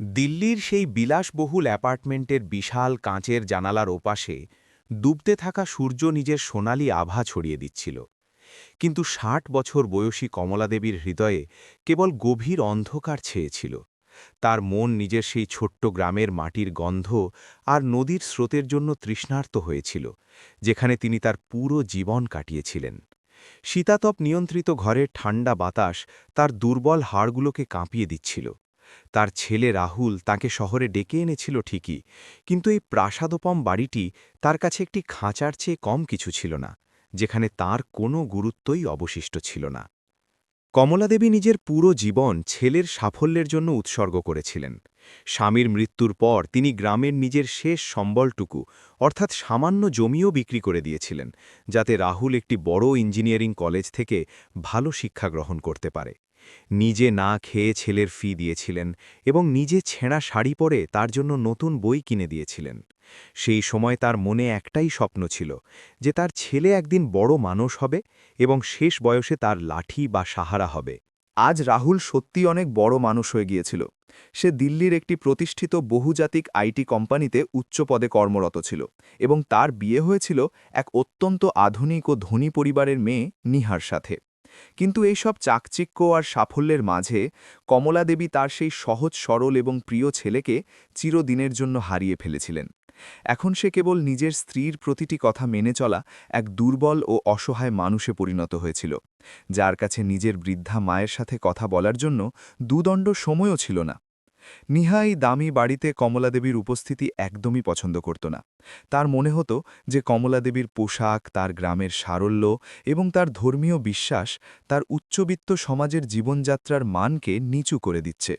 দিল্লির সেই বিলাসবহুল অ্যাপার্টমেন্টের বিশাল কাঁচের জানালার ওপাশে ডুবতে থাকা সূর্য নিজের সোনালি আভা ছড়িয়ে দিচ্ছিল। কিন্তু ৬০ বছর বয়সী কমলাদেবীর হৃদয়ে কেবল গভীর অন্ধকার ছেয়েছিল। তার মন নিজের সেই ছোট্ট গ্রামের মাটির গন্ধ আর নদীর স্রোতের জন্য তৃষ্ণার্ত হয়েছিল, যেখানে তিনি তার পুরো জীবন কাটিয়েছিলেন। শীতাতপ নিয়ন্ত্রিত ঘরের ঠান্ডা বাতাস তার দুর্বল হাড়গুলোকে কাঁপিয়ে দিচ্ছিল। তার ছেলে রাহুল তাকে শহরে ডেকে এনেছিল ঠিকই, কিন্তু এই প্রাসাদোপম বাড়িটি তার কাছে একটি খাঁচার চেয়ে কম কিছু ছিল না, যেখানে তার কোনো গুরুত্বই অবশিষ্ট ছিল না। কমলাদেবী নিজের পুরো জীবন ছেলের সাফল্যের জন্য উৎসর্গ করেছিলেন। স্বামীর মৃত্যুর পর তিনি গ্রামের নিজের শেষ সম্বলটুকু, অর্থাৎ সামান্য জমিও বিক্রি করে দিয়েছিলেন, যাতে রাহুল একটি বড় ইঞ্জিনিয়ারিং কলেজ থেকে ভালো শিক্ষা গ্রহণ করতে পারে। নিজে না খেয়ে ছেলের ফি দিয়েছিলেন এবং নিজে ছেঁড়া শাড়ি পরে তার জন্য নতুন বই কিনে দিয়েছিলেন। সেই সময় তার মনে একটাই স্বপ্ন ছিল, যে তার ছেলে একদিন বড় মানুষ হবে এবং শেষ বয়সে তার লাঠি বা সাহারা হবে। আজ রাহুল সত্যি অনেক বড় মানুষ হয়ে গিয়েছিল। সে দিল্লির একটি প্রতিষ্ঠিত বহুজাতিক আইটি কোম্পানিতে উচ্চ পদে কর্মরত ছিল এবং তার বিয়ে হয়েছিল এক অত্যন্ত আধুনিক ও ধনী পরিবারের মেয়ে নিহার সাথে। কিন্তু এই সব চাকচিক্য আর সাফল্যের মাঝে কমলা দেবী তার সেই সহজ সরল এবং প্রিয় ছেলেকে চিরদিনের জন্য হারিয়ে ফেলেছিলেন। এখন সে কেবল নিজের স্ত্রীর প্রতিটি কথা মেনে চলা এক দুর্বল ও অসহায় মানুষে পরিণত হয়েছিল, যার কাছে নিজের বৃদ্ধা মায়ের সাথে কথা বলার জন্য দুদণ্ড সময়ও ছিল না। নিহা এই দামি বাড়িতে কমলাদেবীর উপস্থিতি একদমই পছন্দ করত না। তার মনে হতো যে কমলাদেবীর পোশাক, তার গ্রামের সারল্য এবং তার ধর্মীয় বিশ্বাস তার উচ্চবিত্ত সমাজের জীবনযাত্রার মানকে নিচু করে দিচ্ছে।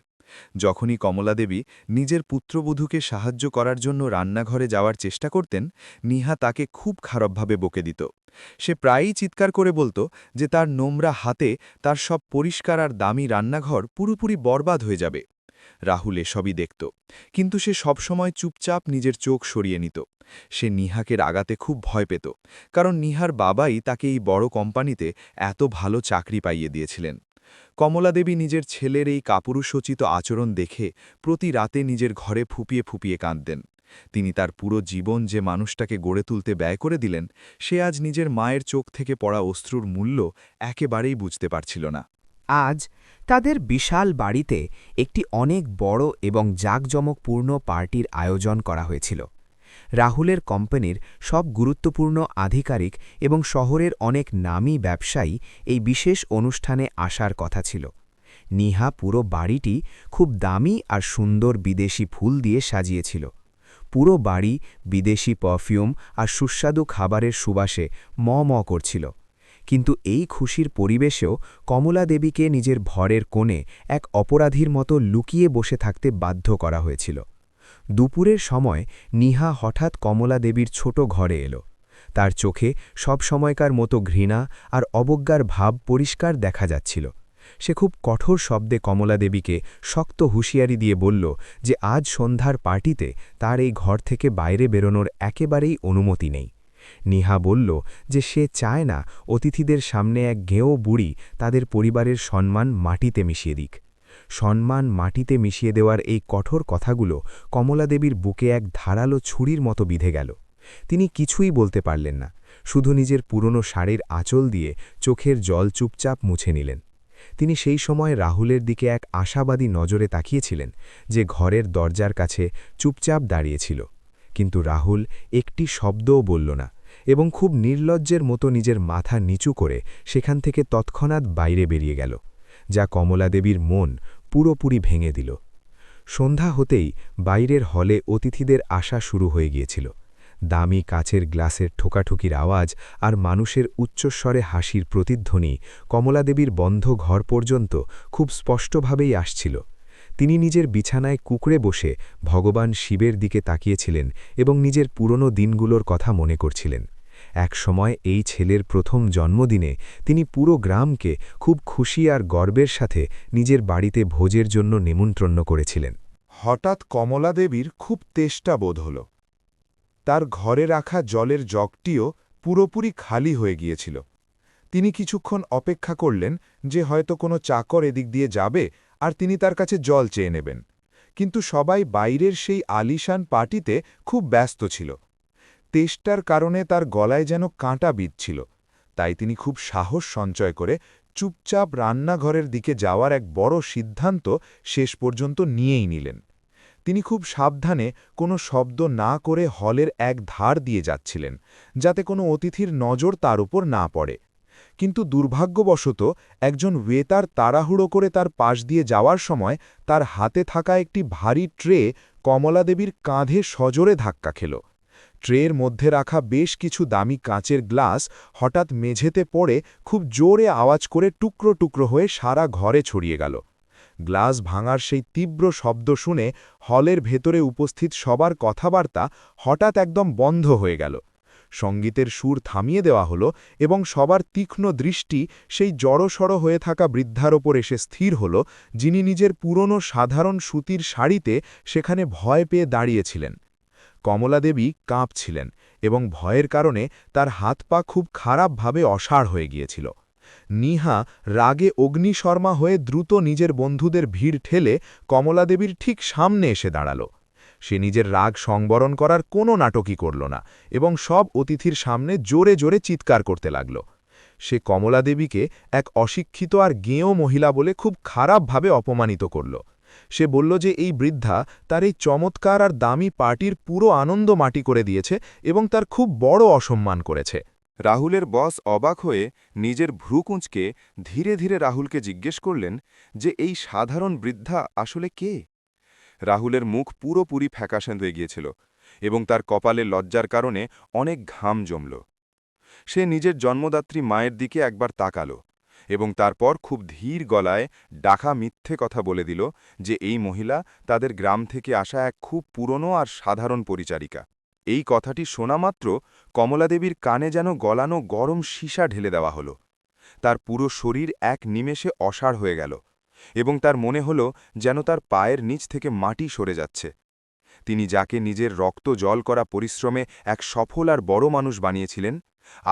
যখনই কমলাদেবী নিজের পুত্রবধূকে সাহায্য করার জন্য রান্নাঘরে যাওয়ার চেষ্টা করতেন, নিহা তাকে খুব খারাপভাবে বকে দিত। সে প্রায়ই চিৎকার করে বলত যে তার নোংরা হাতে তার সব পরিষ্কার আর দামি রান্নাঘর পুরোপুরি বরবাদ হয়ে যাবে। রাহুল এসবই দেখত, কিন্তু সে সবসময় চুপচাপ নিজের চোখ সরিয়ে নিত। সে নিহাকে রাগাতে খুব ভয় পেত, কারণ নিহার বাবাই তাকে এই বড় কোম্পানিতে এত ভালো চাকরি পাইয়ে দিয়েছিলেন। কমলাদেবী নিজের ছেলের এই কাপুরুষোচিত আচরণ দেখে প্রতি রাতে নিজের ঘরে ফুপিয়ে ফুপিয়ে কাঁদতেন। তিনি তার পুরো জীবন যে মানুষটাকে গড়ে তুলতে ব্যয় করে দিলেন, সে আজ নিজের মায়ের চোখ থেকে পড়া অশ্রুর মূল্য একেবারেই বুঝতে পারছিল না। আজ তাদের বিশাল বাড়িতে একটি অনেক বড় এবং জাঁকজমকপূর্ণ পার্টির আয়োজন করা হয়েছিল। রাহুলের কোম্পানির সব গুরুত্বপূর্ণ আধিকারিক এবং শহরের অনেক নামী ব্যবসায়ী এই বিশেষ অনুষ্ঠানে আসার কথা ছিল। নিহা পুরো বাড়িটি খুব দামি আর সুন্দর বিদেশি ফুল দিয়ে সাজিয়েছিল। পুরো বাড়ি বিদেশি পারফিউম আর সুস্বাদু খাবারের সুবাসে ম ম করছিল। কিন্তু এই খুশির পরিবেশেও কমলা দেবীকে নিজের ভরের কোণে এক অপরাধীর মতো লুকিয়ে বসে থাকতে বাধ্য করা হয়েছিল। দুপুরের সময় নিহা হঠাৎ কমলা দেবীর ছোট ঘরে এলো। তার চোখে সব সময়কার মতো ঘৃণা আর অবজ্ঞার ভাব পরিষ্কার দেখা যাচ্ছিল। সে খুব কঠোর শব্দে কমলা দেবীকে শক্ত হুঁশিয়ারি দিয়ে বলল যে আজ সন্ধ্যার পার্টিতে তার এই ঘর থেকে বাইরে বেরোনোর একেবারেই অনুমতি নেই। নিহা বলল যে সে চায় না অতিথিদের সামনে এক গেঁয়ো বুড়ি তাদের পরিবারের সম্মান মাটিতে মিশিয়ে দিক। সম্মান মাটিতে মিশিয়ে দেওয়ার এই কঠোর কথাগুলো কমলাদেবীর বুকে এক ধারালো ছুরির মতো বিঁধে গেল। তিনি কিছুই বলতে পারলেন না, শুধু নিজের পুরনো শাড়ির আঁচল দিয়ে চোখের জল চুপচাপ মুছে নিলেন। তিনি সেই সময় রাহুলের দিকে এক আশাবাদী নজরে তাকিয়েছিলেন, যে ঘরের দরজার কাছে চুপচাপ দাঁড়িয়েছিল। কিন্তু রাহুল একটি শব্দও বলল না এবং খুব নির্লজ্জের মতো নিজের মাথা নিচু করে সেখান থেকে তৎক্ষণাৎ বাইরে বেরিয়ে গেল, যা কমলাদেবীর মন পুরোপুরি ভেঙে দিল। সন্ধ্যা হতেই বাইরের হলে অতিথিদের আসা শুরু হয়ে গিয়েছিল। দামি কাচের গ্লাসের ঠোকাঠুকির আওয়াজ আর মানুষের উচ্চস্বরে হাসির প্রতিধ্বনি কমলাদেবীর বন্ধ ঘর পর্যন্ত খুব স্পষ্টভাবেই আসছিল। তিনি নিজের বিছানায় কুঁকড়ে বসে ভগবান শিবের দিকে তাকিয়েছিলেন এবং নিজের পুরনো দিনগুলোর কথা মনে করছিলেন। এক সময় এই ছেলের প্রথম জন্মদিনে তিনি পুরো গ্রামকে খুব খুশি আর গর্বের সাথে নিজের বাড়িতে ভোজের জন্য নিমন্ত্রণ করেছিলেন। হঠাৎ কমলা দেবীর খুব তেষ্টা বোধ হল। তার ঘরে রাখা জলের জগটিও পুরোপুরি খালি হয়ে গিয়েছিল। তিনি কিছুক্ষণ অপেক্ষা করলেন যে হয়তো কোনো চাকর এদিক দিয়ে যাবে আর তিনি তার কাছে জল চেয়ে নেবেন। কিন্তু সবাই বাইরের সেই আলিশান পার্টিতে খুব ব্যস্ত ছিল। তেষ্টার কারণে তার গলায় যেন কাঁটা বিঁধছিল, তাই তিনি খুব সাহস সঞ্চয় করে চুপচাপ রান্নাঘরের দিকে যাওয়ার এক বড় সিদ্ধান্ত শেষ পর্যন্ত নিয়েই নিলেন। তিনি খুব সাবধানে কোনো শব্দ না করে হলের এক ধার দিয়ে যাচ্ছিলেন, যাতে কোনো অতিথির নজর তার উপর না পড়ে। কিন্তু দুর্ভাগ্যবশত একজন ওয়েটার তাড়াহুড়ো করে তার পাশ দিয়ে যাওয়ার সময় তার হাতে থাকা একটি ভারী ট্রে কমলাদেবীর কাঁধে সজোরে ধাক্কা খেল। ট্রের মধ্যে রাখা বেশ কিছু দামি কাঁচের গ্লাস হঠাৎ মেঝেতে পড়ে খুব জোরে আওয়াজ করে টুকরো টুকরো হয়ে সারা ঘরে ছড়িয়ে গেল। গ্লাস ভাঙার সেই তীব্র শব্দ শুনে হলের ভেতরে উপস্থিত সবার কথাবার্তা হঠাৎ একদম বন্ধ হয়ে গেল। সঙ্গীতের সুর থামিয়ে দেওয়া হলো এবং সবার তীক্ষ্ণ দৃষ্টি সেই জড়সড় হয়ে থাকা বৃদ্ধার ওপর এসে স্থির হল, যিনি নিজের পুরনো সাধারণ সুতির শাড়িতে সেখানে ভয় পেয়ে দাঁড়িয়েছিলেন। কমলাদেবী কাঁপছিলেন এবং ভয়ের কারণে তার হাত পা খুব খারাপভাবে অসাড় হয়ে গিয়েছিল। নিহা রাগে অগ্নিশর্মা হয়ে দ্রুত নিজের বন্ধুদের ভিড় ঠেলে কমলাদেবীর ঠিক সামনে এসে দাঁড়াল। সে নিজের রাগ সংবরণ করার কোনো নাটকই করল না এবং সব অতিথির সামনে জোরে জোরে চিৎকার করতে লাগল। সে কমলাদেবীকে এক অশিক্ষিত আর গেঁয়ো মহিলা বলে খুব খারাপভাবে অপমানিত করল। সে বলল যে এই বৃদ্ধা তার এই চমৎকার আর দামি পার্টির পুরো আনন্দ মাটি করে দিয়েছে এবং তার খুব বড় অসম্মান করেছে। রাহুলের বস অবাক হয়ে নিজের ভ্রু কুঁচকে ধীরে ধীরে রাহুলকে জিজ্ঞেস করলেন যে এই সাধারণ বৃদ্ধা আসলে কে। রাহুলের মুখ পুরোপুরি ফ্যাকাশে হয়ে গিয়েছিল এবং তার কপালে লজ্জার কারণে অনেক ঘাম জমল। সে নিজের জন্মদাত্রী মায়ের দিকে একবার তাকাল এবং তারপর খুব ধীর গলায় ডাকা মিথ্যে কথা বলে দিল যে এই মহিলা তাদের গ্রাম থেকে আসা এক খুব পুরনো আর সাধারণ পরিচারিকা। এই কথাটি শোনা মাত্র কমলাদেবীর কানে যেন গলানো গরম সীসা ঢেলে দেওয়া হল। তার পুরো শরীর এক নিমেষে অসাড় হয়ে গেল এবং তার মনে হল যেন তার পায়ের নিচ থেকে মাটি সরে যাচ্ছে। তিনি যাকে নিজের রক্ত জল করা পরিশ্রমে এক সফল আর বড় মানুষ বানিয়েছিলেন,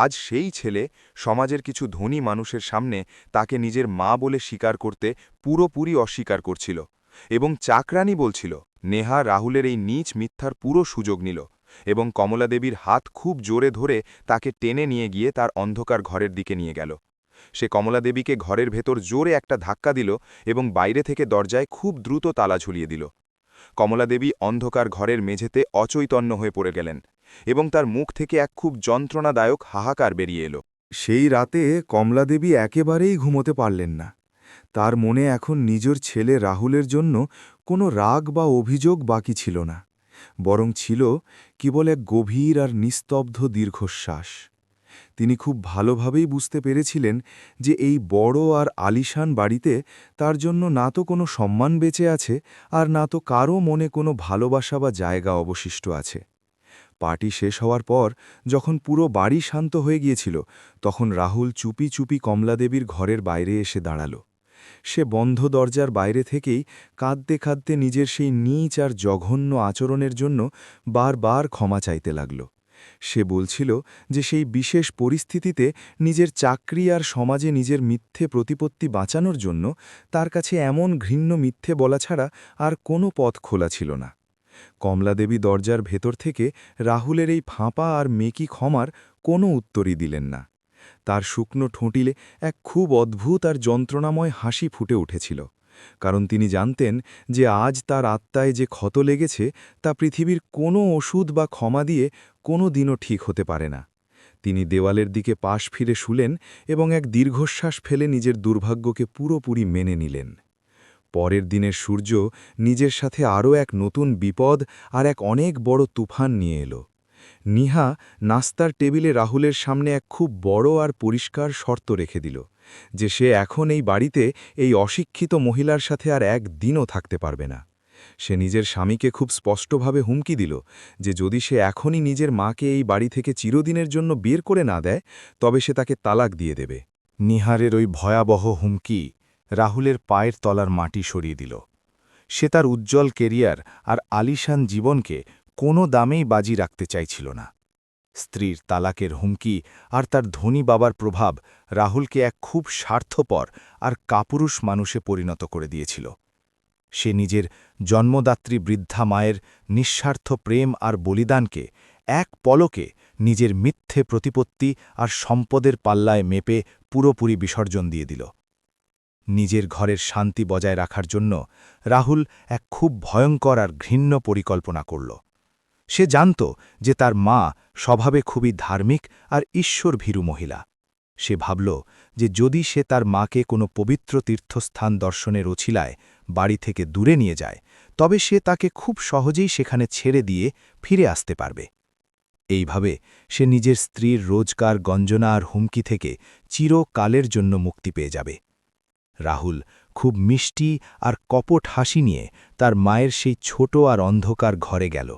আজ সেই ছেলে সমাজের কিছু ধনী মানুষের সামনে তাকে নিজের মা বলে স্বীকার করতে পুরোপুরি অস্বীকার করছিল এবং চাকরানি বলছিল। নেহা রাহুলের এই নীচ মিথ্যার পুরো সুযোগ নিল এবং কমলাদেবীর হাত খুব জোরে ধরে তাকে টেনে নিয়ে গিয়ে তার অন্ধকার ঘরের দিকে নিয়ে গেল। সে কমলাদেবীকে ঘরের ভেতর জোরে একটা ধাক্কা দিল এবং বাইরে থেকে দরজায় খুব দ্রুত তালা ঝুলিয়ে দিল। কমলাদেবী অন্ধকার ঘরের মেঝেতে অচৈতন্য হয়ে পড়ে গেলেন এবং তার মুখ থেকে এক খুব যন্ত্রণাদায়ক হাহাকার বেরিয়ে এলো। সেই রাতে কমলাদেবী একেবারেই ঘুমোতে পারলেন না। তার মনে এখন নিজের ছেলে রাহুলের জন্য কোনো রাগ বা অভিযোগ বাকি ছিল না, বরং ছিল কেবল এক গভীর আর নিস্তব্ধ দীর্ঘশ্বাস। তিনি খুব ভালোভাবেই বুঝতে পেরেছিলেন যে এই বড় আর আলিশান বাড়িতে তার জন্য না তো কোনো সম্মান বেঁচে আছে আর না তো কারও মনে কোনো ভালোবাসা বা জায়গা অবশিষ্ট আছে। পার্টি শেষ হওয়ার পর যখন পুরো বাড়ি শান্ত হয়ে গিয়েছিল, তখন রাহুল চুপি চুপি কমলাদেবীর ঘরের বাইরে এসে দাঁড়াল। সে বন্ধ দরজার বাইরে থেকেই কাঁদতে কাঁদতে নিজের সেই নীচ আর জঘন্য আচরণের জন্য বারবার ক্ষমা চাইতে লাগল। সে বলছিল যে সেই বিশেষ পরিস্থিতিতে নিজের চাকরি আর সমাজে নিজের মিথ্যে প্রতিপত্তি বাঁচানোর জন্য তার কাছে এমন ঘৃণ্য মিথ্যে বলা ছাড়া আর কোনো পথ খোলা ছিল না। কমলাদেবী দরজার ভেতর থেকে রাহুলের এই ফাঁপা আর মেকি ক্ষমার কোনো উত্তরই দিলেন না। তার শুকনো ঠোঁটিলে এক খুব অদ্ভুত আর যন্ত্রণাময় হাসি ফুটে উঠেছিল, কারণ তিনি জানতেন যে আজ তার আত্মায় যে ক্ষত লেগেছে তা পৃথিবীর কোনো ওষুধ বা ক্ষমা দিয়ে কোনো দিনও ঠিক হতে পারে না। তিনি দেওয়ালের দিকে পাশ ফিরে শুলেন এবং এক দীর্ঘশ্বাস ফেলে নিজের দুর্ভাগ্যকে পুরোপুরি মেনে নিলেন। পরের দিনের সূর্য নিজের সাথে আরও এক নতুন বিপদ আর এক অনেক বড় তুফান নিয়ে এলো। নিহা নাস্তার টেবিলে রাহুলের সামনে এক খুব বড় আর পরিষ্কার শর্ত রেখে দিল যে সে এখন এই বাড়িতে এই অশিক্ষিত মহিলার সাথে আর একদিনও থাকতে পারবে না। সে নিজের স্বামীকে খুব স্পষ্টভাবে হুমকি দিল যে যদি সে এখনই নিজের মাকে এই বাড়ি থেকে চিরদিনের জন্য বের করে না দেয়, তবে সে তাকে তালাক দিয়ে দেবে। নিহারের ওই ভয়াবহ হুমকি রাহুলের পায়ের তলার মাটি সরিয়ে দিল। সে তার উজ্জ্বল কেরিয়ার আর আলিশান জীবনকে কোনো দামেই বাজি রাখতে চাইছিল না। স্ত্রীর তালাকের হুমকি আর তার ধনী বাবার প্রভাব রাহুলকে এক খুব স্বার্থপর আর কাপুরুষ মানুষে পরিণত করে দিয়েছিল। সে নিজের জন্মদাত্রী বৃদ্ধা মায়ের নিঃস্বার্থ প্রেম আর বলিদানকে এক পলকে নিজের মিথ্যে প্রতিপত্তি আর সম্পদের পাল্লায় মেপে পুরোপুরি বিসর্জন দিয়ে দিল। নিজের ঘরের শান্তি বজায় রাখার জন্য রাহুল এক খুব ভয়ঙ্কর আর ঘৃণ্য পরিকল্পনা করল। সে জানত যে তার মা স্বভাবে খুবই ধার্মিক আর ঈশ্বরভীরু মহিলা। সে ভাবল যে যদি সে তার মাকে কোনো পবিত্র তীর্থস্থান দর্শনের অছিলায় বাড়ি থেকে দূরে নিয়ে যায়, তবে সে তাকে খুব সহজেই সেখানে ছেড়ে দিয়ে ফিরে আসতে পারবে। এইভাবে সে নিজের স্ত্রীর রোজকার গঞ্জনা আর হুমকি থেকে চিরকালের জন্য মুক্তি পেয়ে যাবে। রাহুল খুব মিষ্টি আর কপট হাসি নিয়ে তার মায়ের সেই ছোট আর অন্ধকার ঘরে গেল।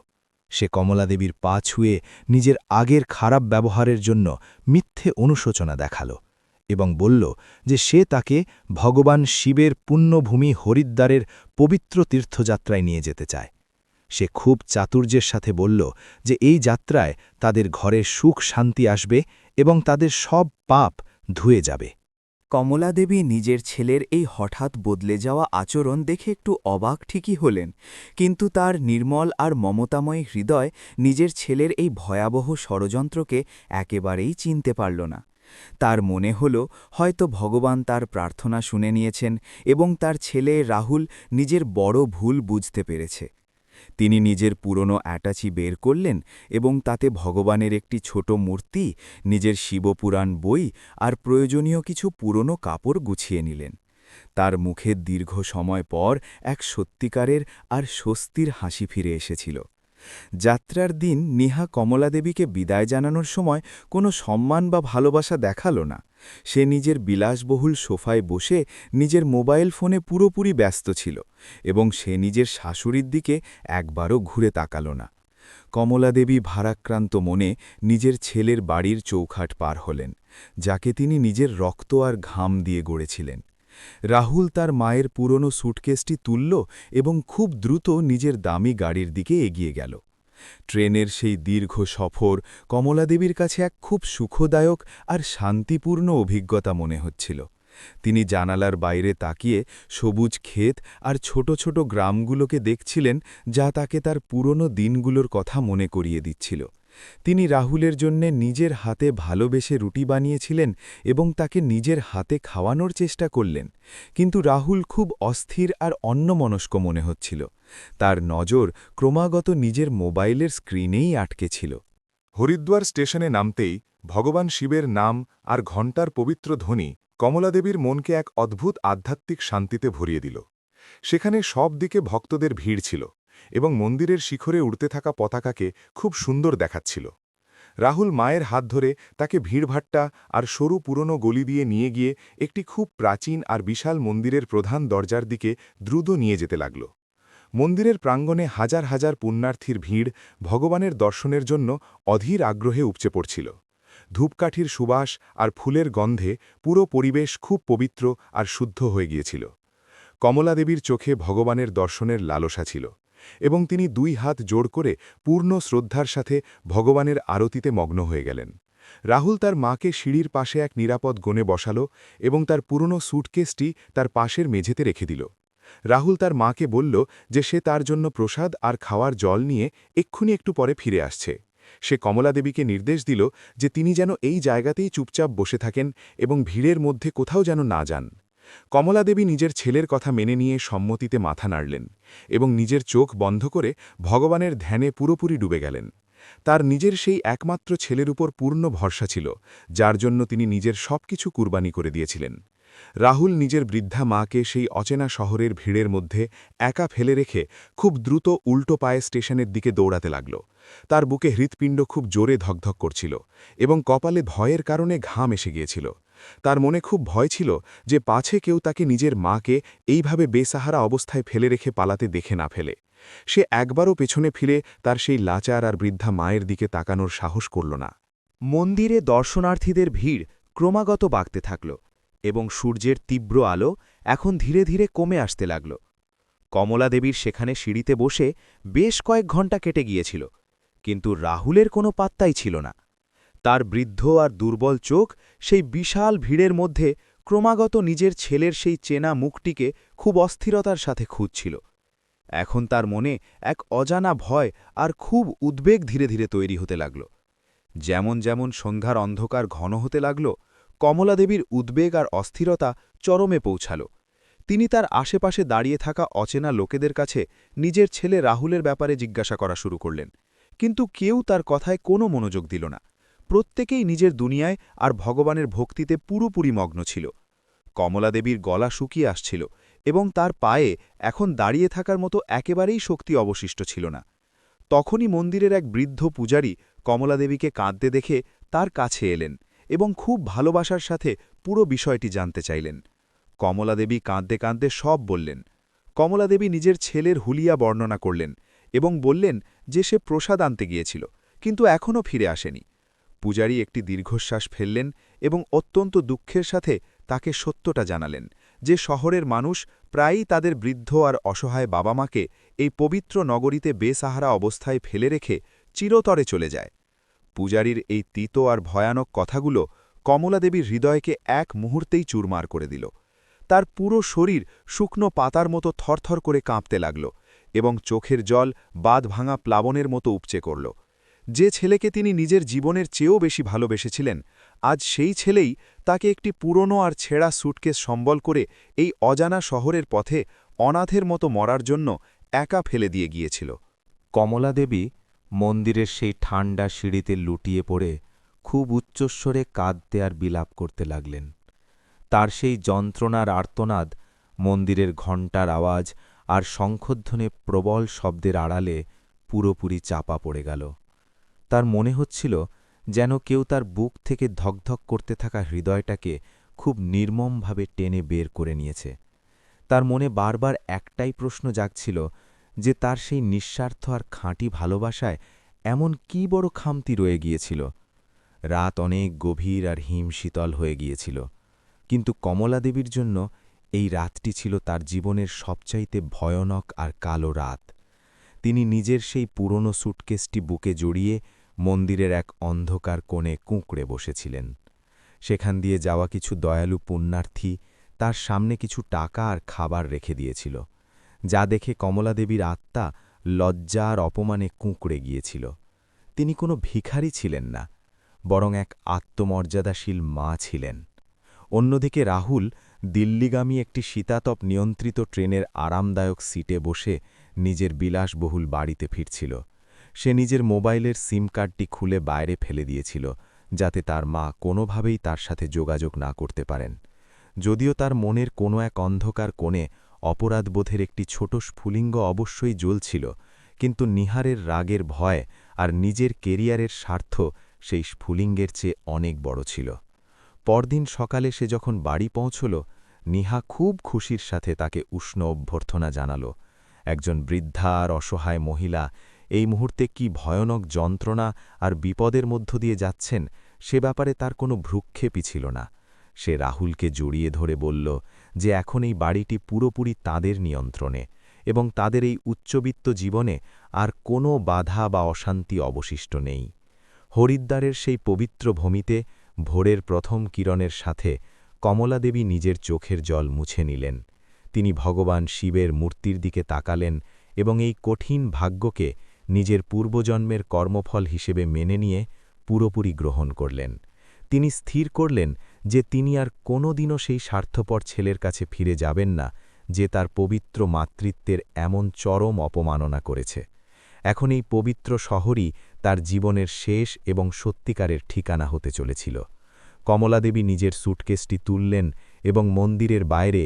সে কমলাদেবীর পা ছুঁয়ে নিজের আগের খারাপ ব্যবহারের জন্য মিথ্যে অনুশোচনা দেখাল এবং বলল যে সে তাকে ভগবান শিবের পুণ্যভূমি হরিদ্বারের পবিত্র তীর্থযাত্রায় নিয়ে যেতে চায়। সে খুব চাতুর্যের সাথে বলল যে এই যাত্রায় তাদের ঘরে সুখ শান্তি আসবে এবং তাদের সব পাপ ধুয়ে যাবে। কমলাদেবী নিজের ছেলের এই হঠাৎ বদলে যাওয়া আচরণ দেখে একটু অবাক ঠিকই হলেন, কিন্তু তার নির্মল আর মমতাময় হৃদয় নিজের ছেলের এই ভয়াবহ ষড়যন্ত্রকে একেবারেই চিনতে পারল না। তার মনে হল হয়তো ভগবান তার প্রার্থনা শুনে নিয়েছেন এবং তার ছেলে রাহুল নিজের বড় ভুল বুঝতে পেরেছে। তিনি নিজের পুরনো অ্যাটাচি বের করলেন এবং তাতে ভগবানের একটি ছোট মূর্তি, নিজের শিবপুরাণ বই আর প্রয়োজনীয় কিছু পুরনো কাপড় গুছিয়ে নিলেন। তার মুখে দীর্ঘ সময় পর এক সত্যিকারের আর স্বস্তির হাসি ফিরে এসেছিল। যাত্রার দিন নেহা কমলাদেবীকে বিদায় জানানোর সময় কোনো সম্মান বা ভালোবাসা দেখাল না। সে নিজের বিলাসবহুল সোফায় বসে নিজের মোবাইল ফোনে পুরোপুরি ব্যস্ত ছিল এবং সে নিজের শাশুড়ির দিকে একবারও ঘুরে তাকাল না। কমলাদেবী ভারাক্রান্ত মনে নিজের ছেলের বাড়ির চৌখাট পার হলেন, যাকে তিনি নিজের রক্ত আর ঘাম দিয়ে গড়েছিলেন। রাহুল তার মায়ের পুরনো স্যুটকেসটি তুলল এবং খুব দ্রুত নিজের দামি গাড়ির দিকে এগিয়ে গেল। ট্রেনের সেই দীর্ঘ সফর কমলাদেবীর কাছে এক খুব সুখদায়ক আর শান্তিপূর্ণ অভিজ্ঞতা মনে হচ্ছিল। তিনি জানালার বাইরে তাকিয়ে সবুজ ক্ষেত আর ছোট ছোট গ্রামগুলোকে দেখছিলেন, যা তাকে তার পুরনো দিনগুলোর কথা মনে করিয়ে দিচ্ছিল। তিনি রাহুলের জন্যে নিজের হাতে ভালোবেসে রুটি বানিয়েছিলেন এবং তাকে নিজের হাতে খাওয়ানোর চেষ্টা করলেন, কিন্তু রাহুল খুব অস্থির আর অন্যমনস্ক মনে হচ্ছিল। তার নজর ক্রমাগত নিজের মোবাইলের স্ক্রিনেই আটকে ছিল। হরিদ্বার স্টেশনে নামতেই ভগবান শিবের নাম আর ঘণ্টার পবিত্র ধ্বনি কমলাদেবীর মনকে এক অদ্ভুত আধ্যাত্মিক শান্তিতে ভরিয়ে দিল। সেখানে সব দিকে ভক্তদের ভিড় ছিল এবং মন্দিরের শিখরে উড়তে থাকা পতাকাকে খুব সুন্দর দেখাচ্ছিল। রাহুল মায়ের হাত ধরে তাকে ভিড়ভাট্টা আর সরু পুরনো গলি দিয়ে নিয়ে গিয়ে একটি খুব প্রাচীন আর বিশাল মন্দিরের প্রধান দরজার দিকে দ্রুত নিয়ে যেতে লাগল। মন্দিরের প্রাঙ্গণে হাজার হাজার পুণ্যার্থীর ভিড় ভগবানের দর্শনের জন্য অধীর আগ্রহে উপচে পড়ছিল। ধূপকাঠির সুবাস আর ফুলের গন্ধে পুরো পরিবেশ খুব পবিত্র আর শুদ্ধ হয়ে গিয়েছিল। কমলাদেবীর চোখে ভগবানের দর্শনের লালসা ছিল এবং তিনি 2 হাত জোড় করে পূর্ণ শ্রদ্ধার সাথে ভগবানের আরতিতে মগ্ন হয়ে গেলেন। রাহুল তার মাকে সিঁড়ির পাশে এক নিরাপদ কোণে বসাল এবং তার পুরনো স্যুটকেসটি তার পাশের মেঝেতে রেখে দিল। রাহুল তার মাকে বলল যে সে তার জন্য প্রসাদ আর খাওয়ার জল নিয়ে এক্ষুনি একটু পরে ফিরে আসছে। সে কমলাদেবীকে নির্দেশ দিল যে তিনি যেন এই জায়গাতেই চুপচাপ বসে থাকেন এবং ভিড়ের মধ্যে কোথাও যেন না যান। কমলাদেবী নিজের ছেলের কথা মেনে নিয়ে সম্মতিতে মাথা নাড়লেন এবং নিজের চোখ বন্ধ করে ভগবানের ধ্যানে পুরোপুরি ডুবে গেলেন। তার নিজের সেই একমাত্র ছেলের উপর পূর্ণ ভরসা ছিল, যার জন্য তিনি নিজের সবকিছু কুরবানি করে দিয়েছিলেন। রাহুল নিজের বৃদ্ধা মাকে সেই অচেনা শহরের ভিড়ের মধ্যে একা ফেলে রেখে খুব দ্রুত উল্টো পায়ে স্টেশনের দিকে দৌড়াতে লাগল। তার বুকে হৃৎপিণ্ড খুব জোরে ধকধক করছিল এবং কপালে ভয়ের কারণে ঘাম এসে গিয়েছিল। তার মনে খুব ভয় ছিল যে পাছে কেউ তাকে নিজের মাকে এইভাবে বেসাহারা অবস্থায় ফেলে রেখে পালাতে দেখে না ফেলে। সে একবারও পেছনে ফিরে তার সেই লাচার আর বৃদ্ধা মায়ের দিকে তাকানোর সাহস করল না। মন্দিরে দর্শনার্থীদের ভিড় ক্রমাগত বাড়তে থাকল এবং সূর্যের তীব্র আলো এখন ধীরে ধীরে কমে আসতে লাগল। কমলাদেবীর সেখানে সিঁড়িতে বসে বেশ কয়েক ঘণ্টা কেটে গিয়েছিল, কিন্তু রাহুলের কোনো পাত্তাই ছিল না। তার বৃদ্ধ আর দুর্বল চোখ সেই বিশাল ভিড়ের মধ্যে ক্রমাগত নিজের ছেলের সেই চেনা মুখটিকে খুব অস্থিরতার সাথে খুঁজছিল। এখন তার মনে এক অজানা ভয় আর খুব উদ্বেগ ধীরে ধীরে তৈরি হতে লাগল। যেমন যেমন সন্ধ্যার অন্ধকার ঘন হতে লাগল, কমলাদেবীর উদ্বেগ আর অস্থিরতা চরমে পৌঁছাল। তিনি তার আশেপাশে দাঁড়িয়ে থাকা অচেনা লোকেদের কাছে নিজের ছেলে রাহুলের ব্যাপারে জিজ্ঞাসা করা শুরু করলেন, কিন্তু কেউ তার কথায় কোনো মনোযোগ দিল না। প্রত্যেকেই নিজের দুনিয়ায় আর ভগবানের ভক্তিতে পুরোপুরি মগ্ন ছিল। কমলাদেবীর গলা শুকিয়ে আসছিল এবং তার পায়ে এখন দাঁড়িয়ে থাকার মতো একেবারেই শক্তি অবশিষ্ট ছিল না। তখনই মন্দিরের এক বৃদ্ধ পূজারী কমলাদেবীকে কাঁদতে দেখে তার কাছে এলেন এবং খুব ভালোবাসার সাথে পুরো বিষয়টি জানতে চাইলেন। কমলাদেবী কাঁদতে কাঁদতে সব বললেন। কমলাদেবী নিজের ছেলের হুলিয়া বর্ণনা করলেন এবং বললেন যে সে প্রসাদ আনতে গিয়েছিল, কিন্তু এখনও ফিরে আসেনি। পূজারী একটি দীর্ঘশ্বাস ফেললেন এবং অত্যন্ত দুঃখের সাথে তাকে সত্যটা জানালেন যে শহরের মানুষ প্রায়ই তাদের বৃদ্ধ আর অসহায় বাবা মাকে এই পবিত্র নগরীতে বেসাহারা অবস্থায় ফেলে রেখে চিরতরে চলে যায়। পূজারীর এই তিতো আর ভয়ানক কথাগুলো কমলাদেবীর হৃদয়কে এক মুহূর্তেই চুরমার করে দিল। তার পুরো শরীর শুকনো পাতার মতো থরথর করে কাঁপতে লাগল এবং চোখের জল বাঁধভাঙা প্লাবনের মতো উপচে করল। যে ছেলেকে তিনি নিজের জীবনের চেয়েও বেশি ভালোবেসেছিলেন, আজ সেই ছেলেই তাকে একটি পুরনো আর ছেঁড়া সুটকেস সম্বল করে এই অজানা শহরের পথে অনাথের মতো মরার জন্য একা ফেলে দিয়ে গিয়েছিল। কমলাদেবী মন্দিরের সেই ঠান্ডা সিঁড়িতে লুটিয়ে পড়ে খুব উচ্চস্বরে কাঁদতে আর বিলাপ করতে লাগলেন। তার সেই যন্ত্রণার আর্তনাদ মন্দিরের ঘণ্টার আওয়াজ আর শঙ্খধ্বনি প্রবল শব্দের আড়ালে পুরোপুরি চাপা পড়ে গেল। তার মনে হচ্ছিল যেন কেউ তার বুক থেকে ধকধক করতে থাকা হৃদয়টাকে খুব নির্মমভাবে টেনে বের করে নিয়েছে। তার মনে বারবার একটাই প্রশ্ন জাগছিল যে তার সেই নিঃস্বার্থ আর খাঁটি ভালোবাসায় এমন কি বড় খামতি রয়ে গিয়েছিল। রাত অনেক গভীর আর হিমশীতল হয়ে গিয়েছিল, কিন্তু কমলাদেবীর জন্য এই রাতটি ছিল তার জীবনের সবচাইতে ভয়ানক আর কালো রাত। তিনি নিজের সেই পুরনো সুটকেসটি বুকে জড়িয়ে মন্দিরের এক অন্ধকার কোণে কুঁকড়ে বসেছিলেন। সেখান দিয়ে যাওয়া কিছু দয়ালু পুণ্যার্থী তার সামনে কিছু টাকা আর খাবার রেখে দিয়েছিল, যা দেখে কমলাদেবীর আত্মা লজ্জা আর অপমানে কুঁকড়ে গিয়েছিল। তিনি কোনো ভিখারি ছিলেন না, বরং এক আত্মমর্যাদাশীল মা ছিলেন। অন্যদিকে রাহুল দিল্লিগামী একটি শীতাতপ নিয়ন্ত্রিত ট্রেনের আরামদায়ক সিটে বসে নিজের বিলাসবহুল বাড়িতে ফিরছিল। সে নিজের মোবাইলের সিম কার্ডটি খুলে বাইরে ফেলে দিয়েছিল, যাতে তার মা কোনোভাবেই তার সাথে যোগাযোগ না করতে পারেন। যদিও তার মনের কোনো এক অন্ধকার কোণে অপরাধবোধের একটি ছোট স্ফুলিঙ্গ অবশ্যই জ্বলছিল, কিন্তু নিহারের রাগের ভয় আর নিজের কেরিয়ারের স্বার্থ সেই স্ফুলিঙ্গের চেয়ে অনেক বড় ছিল। পরদিন সকালে সে যখন বাড়ি পৌঁছল, নিহা খুব খুশির সাথে তাকে উষ্ণ অভ্যর্থনা জানাল। একজন বৃদ্ধা আর অসহায় মহিলা এই মুহূর্তে কি ভয়ানক যন্ত্রণা আর বিপদের মধ্য দিয়ে যাচ্ছেন সে ব্যাপারে তার কোনো ভ্রুক্ষেপই ছিল না। সে রাহুলকে জড়িয়ে ধরে বলল যে এখন এই বাড়িটি পুরোপুরি তাদের নিয়ন্ত্রণে এবং তাদের এই উচ্চবিত্ত জীবনে আর কোনো বাধা বা অশান্তি অবশিষ্ট নেই। হরিদ্বারের সেই পবিত্র ভূমিতে ভোরের প্রথম কিরণের সাথে কমলাদেবী নিজের চোখের জল মুছে নিলেন। তিনি ভগবান শিবের মূর্তির দিকে তাকালেন এবং এই কঠিন ভাগ্যকে নিজের পূর্বজন্মের কর্মফল হিসেবে মেনে নিয়ে পুরোপুরি গ্রহণ করলেন। তিনি স্থির করলেন যে তিনি আর কোনোদিনও সেই স্বার্থপর ছেলের কাছে ফিরে যাবেন না, যে তার পবিত্র মাতৃত্বের এমন চরম অপমাননা করেছে। এখন এই পবিত্র শহরই তার জীবনের শেষ এবং সত্যিকারের ঠিকানা হতে চলেছিল। কমলাদেবী নিজের সুটকেসটি তুললেন এবং মন্দিরের বাইরে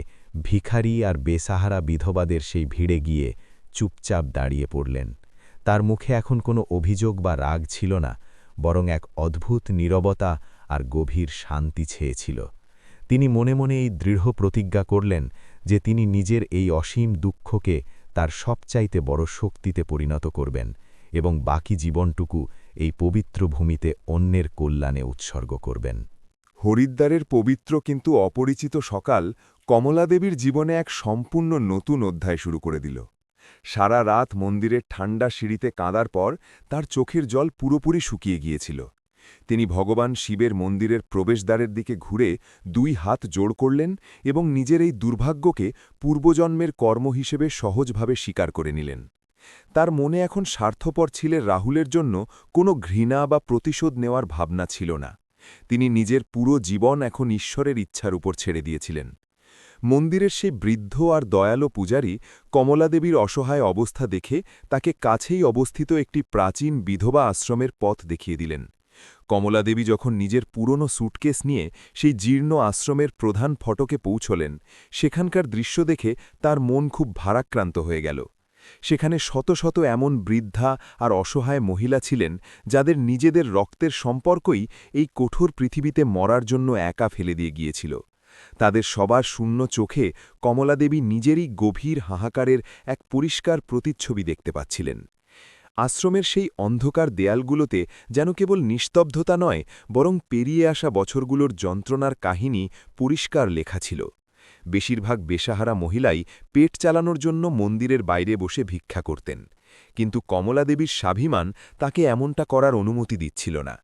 ভিখারি আর বেসাহারা বিধবাদের সেই ভিড়ে গিয়ে চুপচাপ দাঁড়িয়ে পড়লেন। তার মুখে এখন কোনো অভিযোগ বা রাগ ছিল না, বরং এক অদ্ভুত নীরবতা আর গভীর শান্তি ছেয়েছিল। তিনি মনে মনে এই দৃঢ় প্রতিজ্ঞা করলেন যে তিনি নিজের এই অসীম দুঃখকে তার সবচাইতে বড় শক্তিতে পরিণত করবেন এবং বাকি জীবনটুকু এই পবিত্র ভূমিতে অন্যের কল্যাণে উৎসর্গ করবেন। হরিদ্বারের পবিত্র কিন্তু অপরিচিত সকাল কমলাদেবীর জীবনে এক সম্পূর্ণ নতুন অধ্যায় শুরু করে দিল। সারা রাত মন্দিরের ঠান্ডা সিঁড়িতে কাঁদার পর তার চোখের জল পুরোপুরি শুকিয়ে গিয়েছিল, তিনি ভগবান শিবের মন্দিরের প্রবেশদ্বারের দিকে ঘুরে 2 হাত জোড় করলেন এবং নিজের এই দুর্ভাগ্যকে পূর্বজন্মের কর্ম হিসেবে সহজভাবে স্বীকার করে নিলেন। তার মনে এখন স্বার্থপর ছেলে রাহুলের জন্য কোনো ঘৃণা বা প্রতিশোধ নেওয়ার ভাবনা ছিল না। তিনি নিজের পুরো জীবন এখন ঈশ্বরের ইচ্ছার উপর ছেড়ে দিয়েছিলেন। মন্দিরের সেই বৃদ্ধ আর দয়ালু পূজারী কমলাদেবীর অসহায় অবস্থা দেখে তাকে কাছেই অবস্থিত একটি প্রাচীন বিধবা আশ্রমের পথ দেখিয়ে দিলেন। কমলাদেবী যখন নিজের পুরনো স্যুটকেস নিয়ে সেই জীর্ণ আশ্রমের প্রধান ফটকে পৌঁছলেন, সেখানকার দৃশ্য দেখে তার মন খুব ভারাক্রান্ত হয়ে গেল। সেখানে শত শত এমন বৃদ্ধা আর অসহায় মহিলা ছিলেন যাদের নিজেদের রক্তের সম্পর্কই এই কঠোর পৃথিবীতে মরার জন্য একা ফেলে দিয়ে গিয়েছিল। তাদের সবার শূন্য চোখে কমলাদেবী নিজেরই গভীর হাহাকারের এক পরিষ্কার প্রতিচ্ছবি দেখতে পাচ্ছিলেন। আশ্রমের সেই অন্ধকার দেয়ালগুলোতে যেন কেবল নিস্তব্ধতা নয়, বরং পেরিয়ে আসা বছরগুলোর যন্ত্রণার কাহিনী পরিষ্কার লেখা ছিল। বেশিরভাগ বেসাহারা মহিলাই পেট চালানোর জন্য মন্দিরের বাইরে বসে ভিক্ষা করতেন, কিন্তু কমলাদেবীর স্বাভিমান তাকে এমনটা করার অনুমতি দিচ্ছিল না।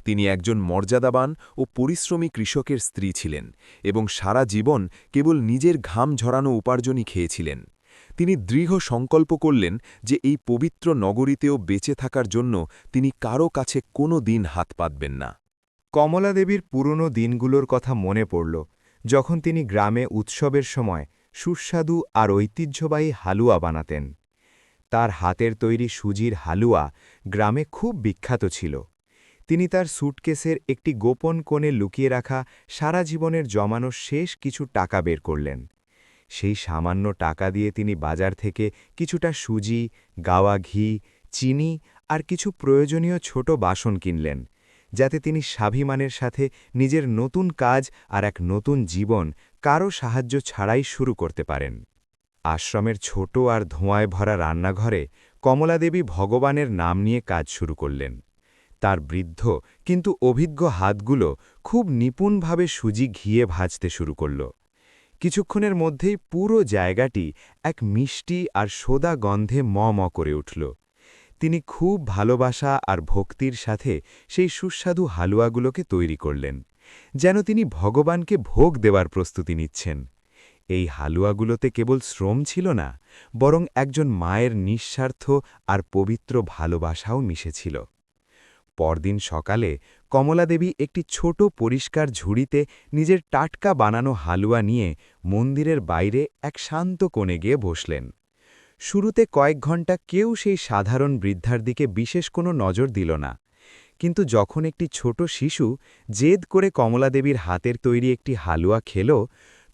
তিনি একজন মর্যাদাবান ও পরিশ্রমী কৃষকের স্ত্রী ছিলেন এবং সারা জীবন কেবল নিজের ঘাম ঝরানো উপার্জনই খেয়েছিলেন। তিনি দৃঢ় সংকল্প করলেন যে এই পবিত্র নগরীতেও বেঁচে থাকার জন্য তিনি কারও কাছে কোনো দিন হাত পাতবেন না। কমলাদেবীর পুরনো দিনগুলোর কথা মনে পড়ল, যখন তিনি গ্রামে উৎসবের সময় সুস্বাদু আর ঐতিহ্যবাহী হালুয়া বানাতেন। তার হাতের তৈরি সুজির হালুয়া গ্রামে খুব বিখ্যাত ছিল। তিনি তার স্যুটকেসের একটি গোপন কোণে লুকিয়ে রাখা সারা জীবনের জমানো শেষ কিছু টাকা বের করলেন। সেই সামান্য টাকা দিয়ে তিনি বাজার থেকে কিছুটা সুজি, গাওয়া ঘি, চিনি আর কিছু প্রয়োজনীয় ছোট বাসন কিনলেন, যাতে তিনি স্বাভিমানের সাথে নিজের নতুন কাজ আর এক নতুন জীবন কারও সাহায্য ছাড়াই শুরু করতে পারেন। আশ্রমের ছোট আর ধোঁয়ায় ভরা রান্নাঘরে কমলাদেবী ভগবানের নাম নিয়ে কাজ শুরু করলেন। তার বৃদ্ধ কিন্তু অভিজ্ঞ হাতগুলো খুব নিপুণভাবে সুজি ঘিয়ে ভাজতে শুরু করল। কিছুক্ষণের মধ্যেই পুরো জায়গাটি এক মিষ্টি আর সোদা গন্ধে ম করে উঠল। তিনি খুব ভালোবাসা আর ভক্তির সাথে সেই সুস্বাদু হালুয়াগুলোকে তৈরি করলেন, যেন তিনি ভগবানকে ভোগ দেওয়ার প্রস্তুতি নিচ্ছেন। এই হালুয়াগুলোতে কেবল শ্রম ছিল না, বরং একজন মায়ের নিঃস্বার্থ আর পবিত্র ভালোবাসাও মিশেছিল। পরদিন সকালে কমলাদেবী একটি ছোট পরিষ্কার ঝুড়িতে নিজের টাটকা বানানো হালুয়া নিয়ে মন্দিরের বাইরে এক শান্ত কোণে গিয়ে বসলেন। শুরুতে কয়েক ঘণ্টা কেউ সেই সাধারণ বৃদ্ধার দিকে বিশেষ কোনো নজর দিল না, কিন্তু যখন একটি ছোট শিশু জেদ করে কমলাদেবীর হাতের তৈরি একটি হালুয়া খেল,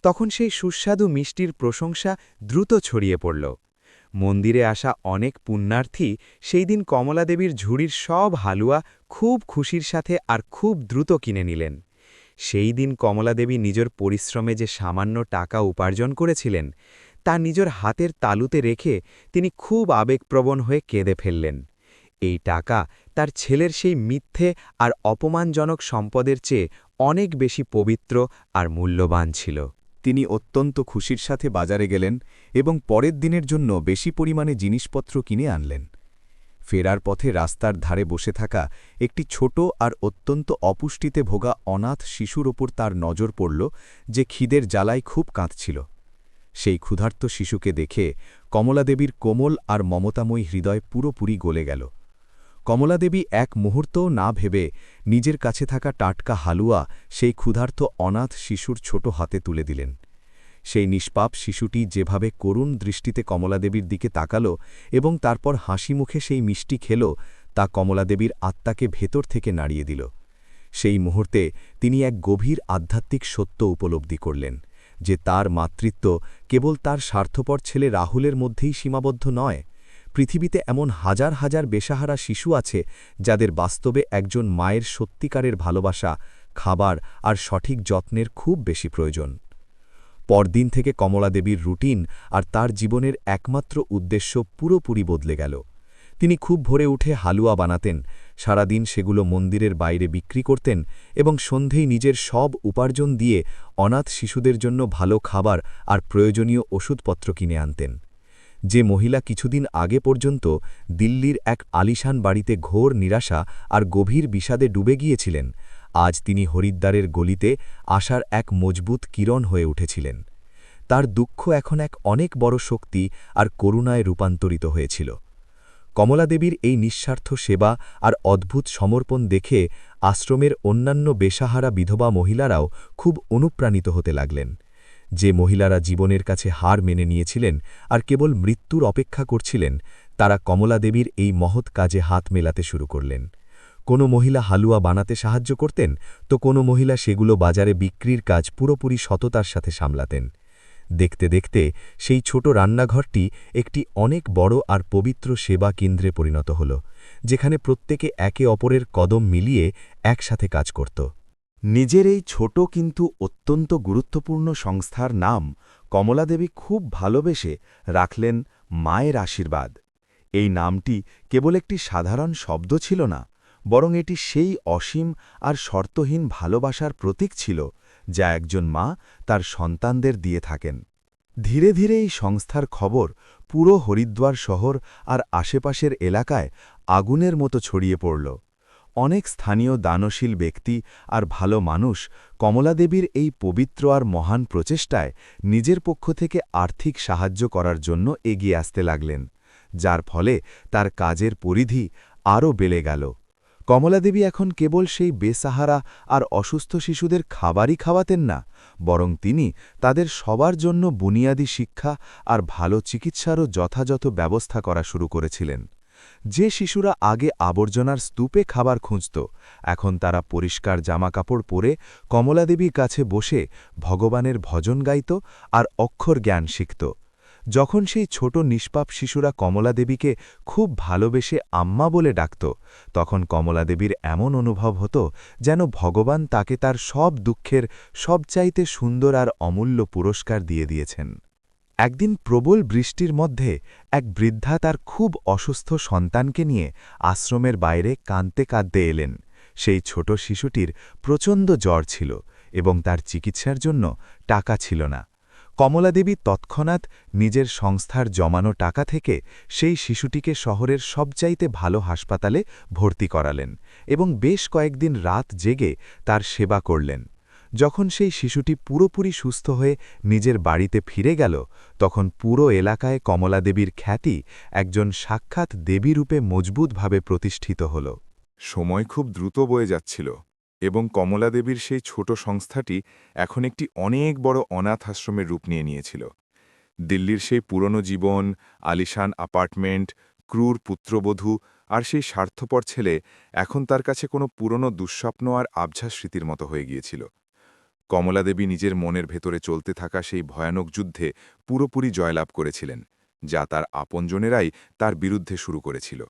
তখন সেই সুস্বাদু মিষ্টির প্রশংসা দ্রুত ছড়িয়ে পড়ল। মন্দিরে আসা অনেক পুণ্যার্থী সেই দিন কমলাদেবীর ঝুড়ির সব হালুয়া খুব খুশির সাথে আর খুব দ্রুত কিনে নিলেন। সেই দিন কমলাদেবী নিজের পরিশ্রমে যে সামান্য টাকা উপার্জন করেছিলেন, তা নিজের হাতের তালুতে রেখে তিনি খুব আবেগপ্রবণ হয়ে কেঁদে ফেললেন। এই টাকা তার ছেলের সেই মিথ্যে আর অপমানজনক সম্পদের চেয়ে অনেক বেশি পবিত্র আর মূল্যবান ছিল। তিনি অত্যন্ত খুশির সাথে বাজারে গেলেন এবং পরের দিনের জন্য বেশি পরিমাণে জিনিসপত্র কিনে আনলেন। ফেরার পথে রাস্তার ধারে বসে থাকা একটি ছোট আর অত্যন্ত অপুষ্টিতে ভোগা অনাথ শিশুর ওপর তার নজর পড়ল, যে খিদের জ্বালায় খুব কাঁদছিল। সেই ক্ষুধার্ত শিশুকে দেখে কমলাদেবীর কোমল আর মমতাময়ী হৃদয় পুরোপুরি গলে গেল। কমলাদেবী এক মুহূর্তও না ভেবে নিজের কাছে থাকা টাটকা হালুয়া সেই ক্ষুধার্ত অনাথ শিশুর ছোট হাতে তুলে দিলেন। সেই নিষ্পাপ শিশুটি যেভাবে করুণ দৃষ্টিতে কমলাদেবীর দিকে তাকাল এবং তারপর হাসি মুখে সেই মিষ্টি খেল, তা কমলাদেবীর আত্মাকে ভেতর থেকে নাড়িয়ে দিল। সেই মুহূর্তে তিনি এক গভীর আধ্যাত্মিক সত্য উপলব্ধি করলেন, যে তার মাতৃত্ব কেবল তার স্বার্থপর ছেলে রাহুলের মধ্যেই সীমাবদ্ধ নয়। পৃথিবীতে এমন হাজার হাজার বেসাহারা শিশু আছে যাদের বাস্তবে একজন মায়ের সত্যিকারের ভালোবাসা, খাবার আর সঠিক যত্নের খুব বেশি প্রয়োজন। পরদিন থেকে কমলাদেবীর রুটিন আর তার জীবনের একমাত্র উদ্দেশ্য পুরোপুরি বদলে গেল। তিনি খুব ভোরে উঠে হালুয়া বানাতেন, সারাদিন সেগুলো মন্দিরের বাইরে বিক্রি করতেন এবং সন্ধেই নিজের সব উপার্জন দিয়ে অনাথ শিশুদের জন্য ভালো খাবার আর প্রয়োজনীয় ওষুধপত্র কিনে আনতেন। যে মহিলা কিছুদিন আগে পর্যন্ত দিল্লির এক আলিশান বাড়িতে ঘোর নিরাশা আর গভীর বিষাদে ডুবে গিয়েছিলেন, আজ তিনি হরিদ্বারের গলিতে আশার এক মজবুত কিরণ হয়ে উঠেছিলেন। তার দুঃখ এখন এক অনেক বড় শক্তি আর করুণায় রূপান্তরিত হয়েছিল। কমলাদেবীর এই নিঃস্বার্থ সেবা আর অদ্ভুত সমর্পণ দেখে আশ্রমের অন্যান্য বেসাহারা বিধবা মহিলারাও খুব অনুপ্রাণিত হতে লাগলেন। যে মহিলারা জীবনের কাছে হার মেনে নিয়েছিলেন আর কেবল মৃত্যুর অপেক্ষা করছিলেন, তারা কমলাদেবীর এই মহৎ কাজে হাত মেলাতে শুরু করলেন। কোনো মহিলা হালুয়া বানাতে সাহায্য করতেন, তো কোনো মহিলা সেগুলো বাজারে বিক্রির কাজ পুরোপুরি সততার সাথে সামলাতেন। দেখতে দেখতে সেই ছোট রান্নাঘরটি একটি অনেক বড় আর পবিত্র সেবা কেন্দ্রে পরিণত হল, যেখানে প্রত্যেকে একে অপরের কদম মিলিয়ে একসাথে কাজ করত। নিজের এই ছোট কিন্তু অত্যন্ত গুরুত্বপূর্ণ সংস্থার নাম কমলাদেবী খুব ভালোবেসে রাখলেন মায়ের আশীর্বাদ। এই নামটি কেবল একটি সাধারণ শব্দ ছিল না, বরং এটি সেই অসীম আর শর্তহীন ভালোবাসার প্রতীক ছিল যা একজন মা তার সন্তানদের দিয়ে থাকেন। ধীরে ধীরে এই সংস্থার খবর পুরো হরিদ্বার শহর আর আশেপাশের এলাকায় আগুনের মতো ছড়িয়ে পড়ল। অনেক স্থানীয় দানশীল ব্যক্তি আর ভালো মানুষ কমলাদেবীর এই পবিত্র আর মহান প্রচেষ্টায় নিজের পক্ষ থেকে আর্থিক সাহায্য করার জন্য এগিয়ে আসতে লাগলেন, যার ফলে তার কাজের পরিধি আরও বেড়ে গেল। কমলাদেবী এখন কেবল সেই বেসাহারা আর অসুস্থ শিশুদের খাবারই খাওয়াতেন না, বরং তিনি তাদের সবার জন্য বুনিয়াদী শিক্ষা আর ভালো চিকিৎসারও যথাযথ ব্যবস্থা করা শুরু করেছিলেন। যে শিশুরা আগে আবর্জনার স্তূপে খাবার খুঁজত, এখন তারা পরিষ্কার জামাকাপড় পরে কমলাদেবীর কাছে বসে ভগবানের ভজন গাইত আর অক্ষর জ্ঞান শিখত। যখন সেই ছোট নিষ্পাপ শিশুরা কমলাদেবীকে খুব ভালোবেসে আম্মা বলে ডাকত, তখন কমলাদেবীর এমন অনুভব হতো যেন ভগবান তাকে তার সব দুঃখের সবচাইতে সুন্দর আর অমূল্য পুরস্কার দিয়ে দিয়েছেন। একদিন প্রবল বৃষ্টির মধ্যে এক বৃদ্ধা তার খুব অসুস্থ সন্তানকে নিয়ে আশ্রমের বাইরে কাঁদতে কাঁদতে এলেন। সেই ছোট শিশুটির প্রচণ্ড জ্বর ছিল এবং তার চিকিৎসার জন্য টাকা ছিল না। কমলাদেবী তৎক্ষণাৎ নিজের সংস্থার জমানো টাকা থেকে সেই শিশুটিকে শহরের সবচাইতে ভালো হাসপাতালে ভর্তি করালেন এবং বেশ কয়েকদিন রাত জেগে তার সেবা করলেন। যখন সেই শিশুটি পুরোপুরি সুস্থ হয়ে নিজের বাড়িতে ফিরে গেল, তখন পুরো এলাকায় কমলাদেবীর খ্যাতি একজন সাক্ষাৎ দেবীরূপে মজবুতভাবে প্রতিষ্ঠিত হল। সময় খুব দ্রুত বয়ে যাচ্ছিল এবং কমলাদেবীর সেই ছোট সংস্থাটি এখন একটি অনেক বড় অনাথ আশ্রমের রূপ নিয়েছিল। দিল্লির সেই পুরনো জীবন, আলিশান অ্যাপার্টমেন্ট, ক্রূর পুত্রবধূ আর সেই স্বার্থপর ছেলে এখন তার কাছে কোনো পুরনো দুঃস্বপ্ন আর আবঝা স্মৃতির মতো হয়ে গিয়েছিল। কমলাদেবী নিজের মনের ভেতরে চলতে থাকা সেই ভয়ানক যুদ্ধে পুরোপুরি জয়লাভ করেছিলেন, যা তার আপনজনেরাই তার বিরুদ্ধে শুরু করেছিল।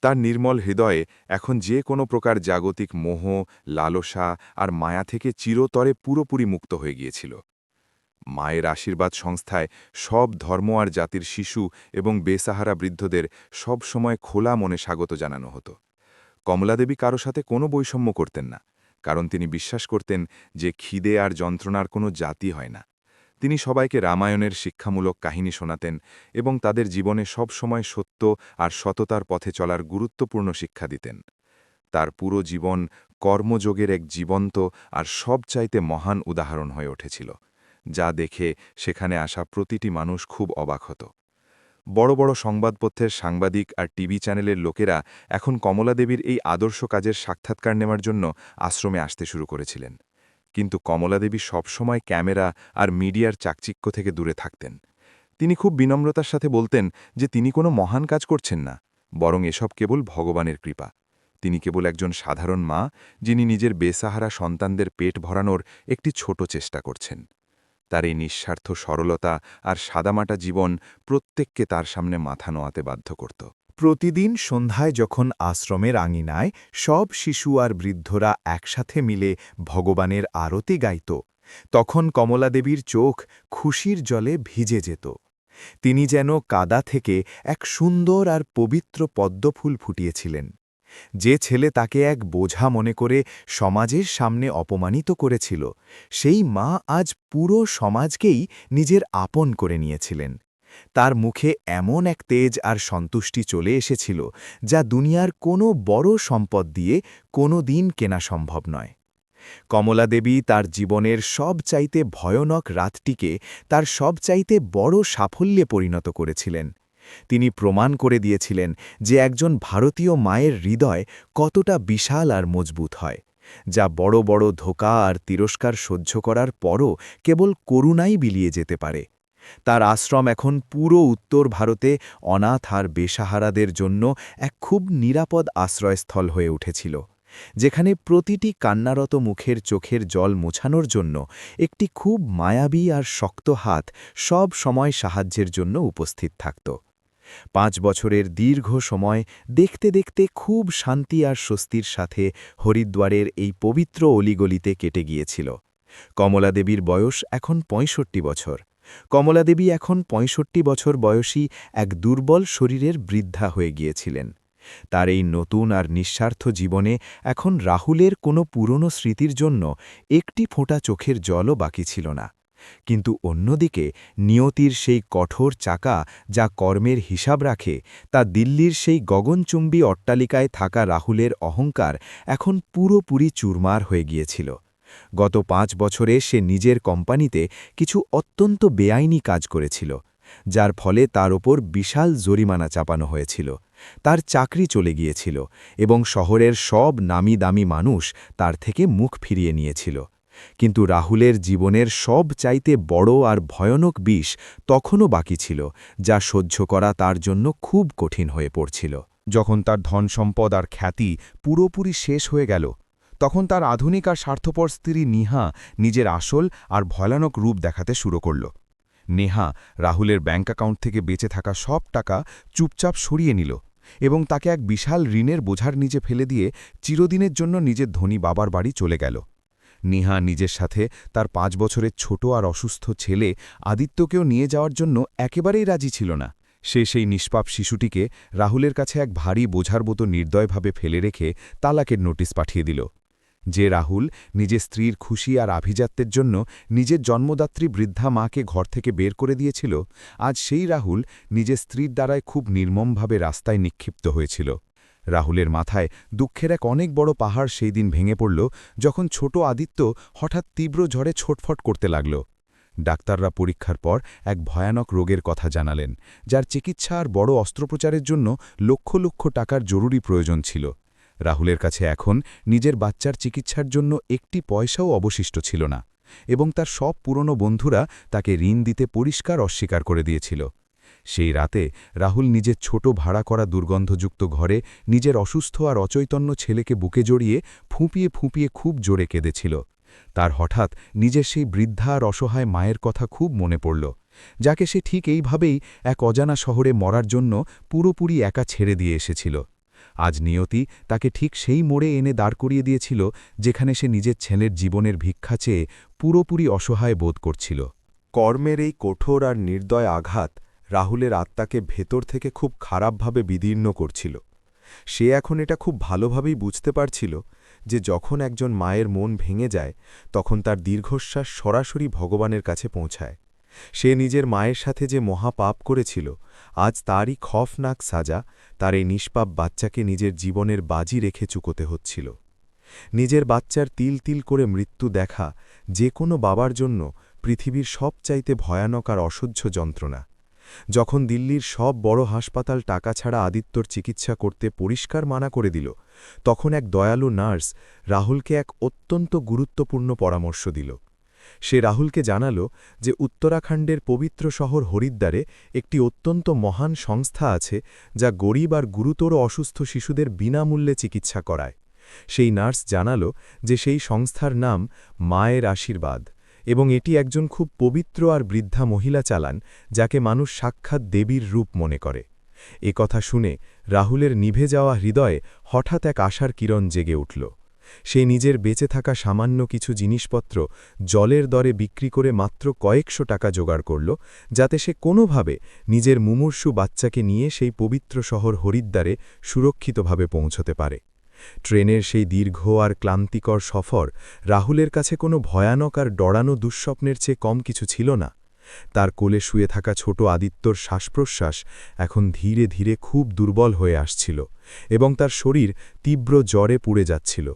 তার নির্মল হৃদয়ে এখন যে কোনো প্রকার জাগতিক মোহ, লালসা আর মায়া থেকে চিরতরে পুরোপুরি মুক্ত হয়ে গিয়েছিল। মায়ের আশীর্বাদ সংস্থায় সব ধর্ম আর জাতির শিশু এবং বেসাহারা বৃদ্ধদের সব সময় খোলা মনে স্বাগত জানানো হতো। কমলাদেবী কারো সাথে কোনো বৈষম্য করতেন না, কারণ তিনি বিশ্বাস করতেন যে খিদে আর যন্ত্রণার কোনো জাতি হয় না। তিনি সবাইকে রামায়ণের শিক্ষামূলক কাহিনী শোনাতেন এবং তাদের জীবনে সব সময় সত্য আর সততার পথে চলার গুরুত্বপূর্ণ শিক্ষা দিতেন। তার পুরো জীবন কর্মযোগের এক জীবন্ত আর সবচাইতে মহান উদাহরণ হয়ে উঠেছিল, যা দেখে সেখানে আসা প্রতিটি মানুষ খুব অবাক হতো। বড় বড় সংবাদপত্রের সাংবাদিক আর টিভি চ্যানেলের লোকেরা এখন কমলাদেবীর এই আদর্শ কাজের সাক্ষাৎকার নেওয়ার জন্য আশ্রমে আসতে শুরু করেছিলেন। কিন্তু কমলাদেবী সবসময় ক্যামেরা আর মিডিয়ার চাকচিক্য থেকে দূরে থাকতেন। তিনি খুব বিনম্রতার সাথে বলতেন যে তিনি কোনো মহান কাজ করছেন না, বরং এসব কেবল ভগবানের কৃপা। তিনি কেবল একজন সাধারণ মা, যিনি নিজের বেসাহারা সন্তানদের পেট ভরানোর একটি ছোট চেষ্টা করছেন। তার এই নিঃস্বার্থ সরলতা আর সাদামাটা জীবন প্রত্যেককে তার সামনে মাথা নোয়াতে বাধ্য করত। প্রতিদিন সন্ধ্যায় যখন আশ্রমের আঙিনায় সব শিশু আর বৃদ্ধরা একসাথে মিলে ভগবানের আরতি গাইত, তখন কমলাদেবীর চোখ খুশির জলে ভিজে যেত। তিনি যেন কাদা থেকে এক সুন্দর আর পবিত্র পদ্মফুল ফুটিয়েছিলেন। যে ছেলে তাকে এক বোঝা মনে করে সমাজের সামনে অপমানিত করেছিল, সেই মা আজ পুরো সমাজকেই নিজের আপন করে নিয়েছিলেন। তার মুখে এমন এক তেজ আর সন্তুষ্টি চলে এসেছিল যা দুনিয়ার কোনো বড় সম্পদ দিয়ে কোনো দিন কেনা সম্ভব নয়। কমলাদেবী তার জীবনের সবচাইতে ভয়ানক রাতটিকে তার সবচাইতে বড় সাফল্যে পরিণত করেছিলেন। তিনি প্রমাণ করে দিয়েছিলেন যে একজন ভারতীয় মায়ের হৃদয় কতটা বিশাল আর মজবুত হয়, যা বড় বড় ধোঁকা আর তিরস্কার সহ্য করার পরও কেবল করুণাই বিলিয়ে যেতে পারে। তার আশ্রম এখন পুরো উত্তর ভারতে অনাথ আর বেসাহারাদের জন্য এক খুব নিরাপদ আশ্রয়স্থল হয়ে উঠেছিল, যেখানে প্রতিটি কান্নারত মুখের চোখের জল মোছানোর জন্য একটি খুব মায়াবী আর শক্ত হাত সব সময় সাহায্যের জন্য উপস্থিত থাকত। 5 বছরের দীর্ঘ সময় দেখতে দেখতে খুব শান্তি আর স্বস্তির সাথে হরিদ্বারের এই পবিত্র অলিগলিতে কেটে গিয়েছিল। কমলাদেবীর বয়স এখন 65 বছর। কমলাদেবী এখন 65 বছর বয়সী এক দুর্বল শরীরের বৃদ্ধা হয়ে গিয়েছিলেন। তার এই নতুন আর নিঃস্বার্থ জীবনে এখন রাহুলের কোনো পুরনো স্মৃতির জন্য একটি ফোঁটা চোখের জলও বাকি ছিল না। কিন্তু অন্যদিকে নিয়তির সেই কঠোর চাকা যা কর্মের হিসাব রাখে, তা দিল্লির সেই গগনচুম্বী অট্টালিকায় থাকা রাহুলের অহংকার এখন পুরোপুরি চুরমার হয়ে গিয়েছিল। গত 5 বছরে সে নিজের কোম্পানিতে কিছু অত্যন্ত বেআইনি কাজ করেছিল, যার ফলে তার ওপর বিশাল জরিমানা চাপানো হয়েছিল। তার চাকরি চলে গিয়েছিল এবং শহরের সব নামি দামি মানুষ তার থেকে মুখ ফিরিয়ে নিয়েছিল। কিন্তু রাহুলের জীবনের সব চাইতে বড় আর ভয়ানক বিষ তখনও বাকি ছিল, যা সহ্য করা তার জন্য খুব কঠিন হয়ে পড়ছিল। যখন তার ধন সম্পদ আর খ্যাতি পুরোপুরি শেষ হয়ে গেল, তখন তার আধুনিক আর স্বার্থপর স্ত্রী নেহা নিজের আসল আর ভয়ানক রূপ দেখাতে শুরু করল। নেহা রাহুলের ব্যাঙ্ক অ্যাকাউন্ট থেকে বেঁচে থাকা সব টাকা চুপচাপ সরিয়ে নিল এবং তাকে এক বিশাল ঋণের বোঝার নিচে ফেলে দিয়ে চিরদিনের জন্য নিজের ধনী বাবার বাড়ি চলে গেল। নেহা নিজের সাথে তার 5 বছরের ছোট আর অসুস্থ ছেলে আদিত্যকেও নিয়ে যাওয়ার জন্য একেবারেই রাজি ছিল না। সে সেই নিষ্পাপ শিশুটিকে রাহুলের কাছে এক ভারী বোঝার মতো নির্দয়ভাবে ফেলে রেখে তালাকের নোটিশ পাঠিয়ে দিল। যে রাহুল নিজের স্ত্রীর খুশি আর আভিজাত্যের জন্য নিজের জন্মদাত্রী বৃদ্ধা মাকে ঘর থেকে বের করে দিয়েছিল, আজ সেই রাহুল নিজের স্ত্রীর দ্বারায় খুব নির্মমভাবে রাস্তায় নিক্ষিপ্ত হয়েছিল। রাহুলের মাথায় দুঃখের এক অনেক বড় পাহাড় সেই দিন ভেঙে পড়ল যখন ছোট আদিত্য হঠাৎ তীব্র ঝড়ে ছটফট করতে লাগল। ডাক্তাররা পরীক্ষার পর এক ভয়ানক রোগের কথা জানালেন, যার চিকিৎসা আর বড় অস্ত্রোপচারের জন্য লক্ষ লক্ষ টাকার জরুরি প্রয়োজন ছিল। রাহুলের কাছে এখন নিজের বাচ্চার চিকিৎসার জন্য একটি পয়সাও অবশিষ্ট ছিল না এবং তার সব পুরনো বন্ধুরা তাকে ঋণ দিতে পরিষ্কার অস্বীকার করে দিয়েছিল। সেই রাতে রাহুল নিজের ছোট ভাড়া করা দুর্গন্ধযুক্ত ঘরে নিজের অসুস্থ আর অচৈতন্য ছেলেকে বুকে জড়িয়ে ফুঁপিয়ে ফুঁপিয়ে খুব জোরে কেঁদেছিল। তার হঠাৎ নিজের সেই বৃদ্ধা আর অসহায় মায়ের কথা খুব মনে পড়ল, যাকে সে ঠিক এইভাবেই এক অজানা শহরে মরার জন্য পুরোপুরি একা ছেড়ে দিয়ে এসেছিল। আজ নিয়তি তাকে ঠিক সেই মোড়ে এনে দাঁড় করিয়ে দিয়েছিল যেখানে সে নিজের ছেলের জীবনের ভিক্ষা চেয়ে পুরোপুরি অসহায় বোধ করছিল। কর্মের এই কঠোর আর নির্দয় আঘাত রাহুলের আত্মাকে ভেতর থেকে খুব খারাপভাবে বিদীর্ণ করছিল। সে এখন এটা খুব ভালোভাবেই বুঝতে পারছিল যে যখন একজন মায়ের মন ভেঙে যায়, তখন তার দীর্ঘশ্বাস সরাসরি ভগবানের কাছে পৌঁছায়। সে নিজের মায়ের সাথে যে মহাপাপ করেছিল, আজ তারই খফনাক সাজা তার এই নিষ্পাপ বাচ্চাকে নিজের জীবনের বাজি রেখে চুকোতে হচ্ছিল। নিজের বাচ্চার তিল তিল করে মৃত্যু দেখা যে কোনো বাবার জন্য পৃথিবীর সবচাইতে ভয়ানক আর অসহ্য যন্ত্রণা। যখন দিল্লির সব বড় হাসপাতাল টাকা ছাড়া আদিত্যর চিকিৎসা করতে পরিষ্কার মানা করে দিল, তখন এক দয়ালু নার্স রাহুলকে এক অত্যন্ত গুরুত্বপূর্ণ পরামর্শ দিল। সে রাহুলকে জানাল যে উত্তরাখণ্ডের পবিত্র শহর হরিদ্বারে একটি অত্যন্ত মহান সংস্থা আছে যা গরিব আর গুরুতর অসুস্থ শিশুদের বিনামূল্যে চিকিৎসা করায়। সেই নার্স জানাল যে সেই সংস্থার নাম মায়ের আশীর্বাদ এবং এটি একজন খুব পবিত্র আর বৃদ্ধা মহিলা চালান, যাকে মানুষ সাক্ষাৎ দেবীর রূপ মনে করে। এ কথা শুনে রাহুলের নিভে যাওয়া হৃদয়ে হঠাৎ এক আশার কিরণ জেগে উঠল। সে নিজের বেঁচে থাকা সামান্য কিছু জিনিসপত্র জলের দরে বিক্রি করে মাত্র কয়েকশো টাকা জোগাড় করল, যাতে সে কোনোভাবে নিজের মুমূর্ষু বাচ্চাকে নিয়ে সেই পবিত্র শহর হরিদ্বারে সুরক্ষিতভাবে পৌঁছতে পারে। ট্রেনের সেই দীর্ঘ আর ক্লান্তিকর সফর রাহুলের কাছে কোনো ভয়ানক আর ডরানো দুঃস্বপ্নের চেয়ে কম কিছু ছিল না। তার কোলে শুয়ে থাকা ছোট আদিত্যর শ্বাসপ্রশ্বাস এখন ধীরে ধীরে খুব দুর্বল হয়ে আসছিল এবং তার শরীর তীব্র জ্বরে পুড়ে যাচ্ছিল।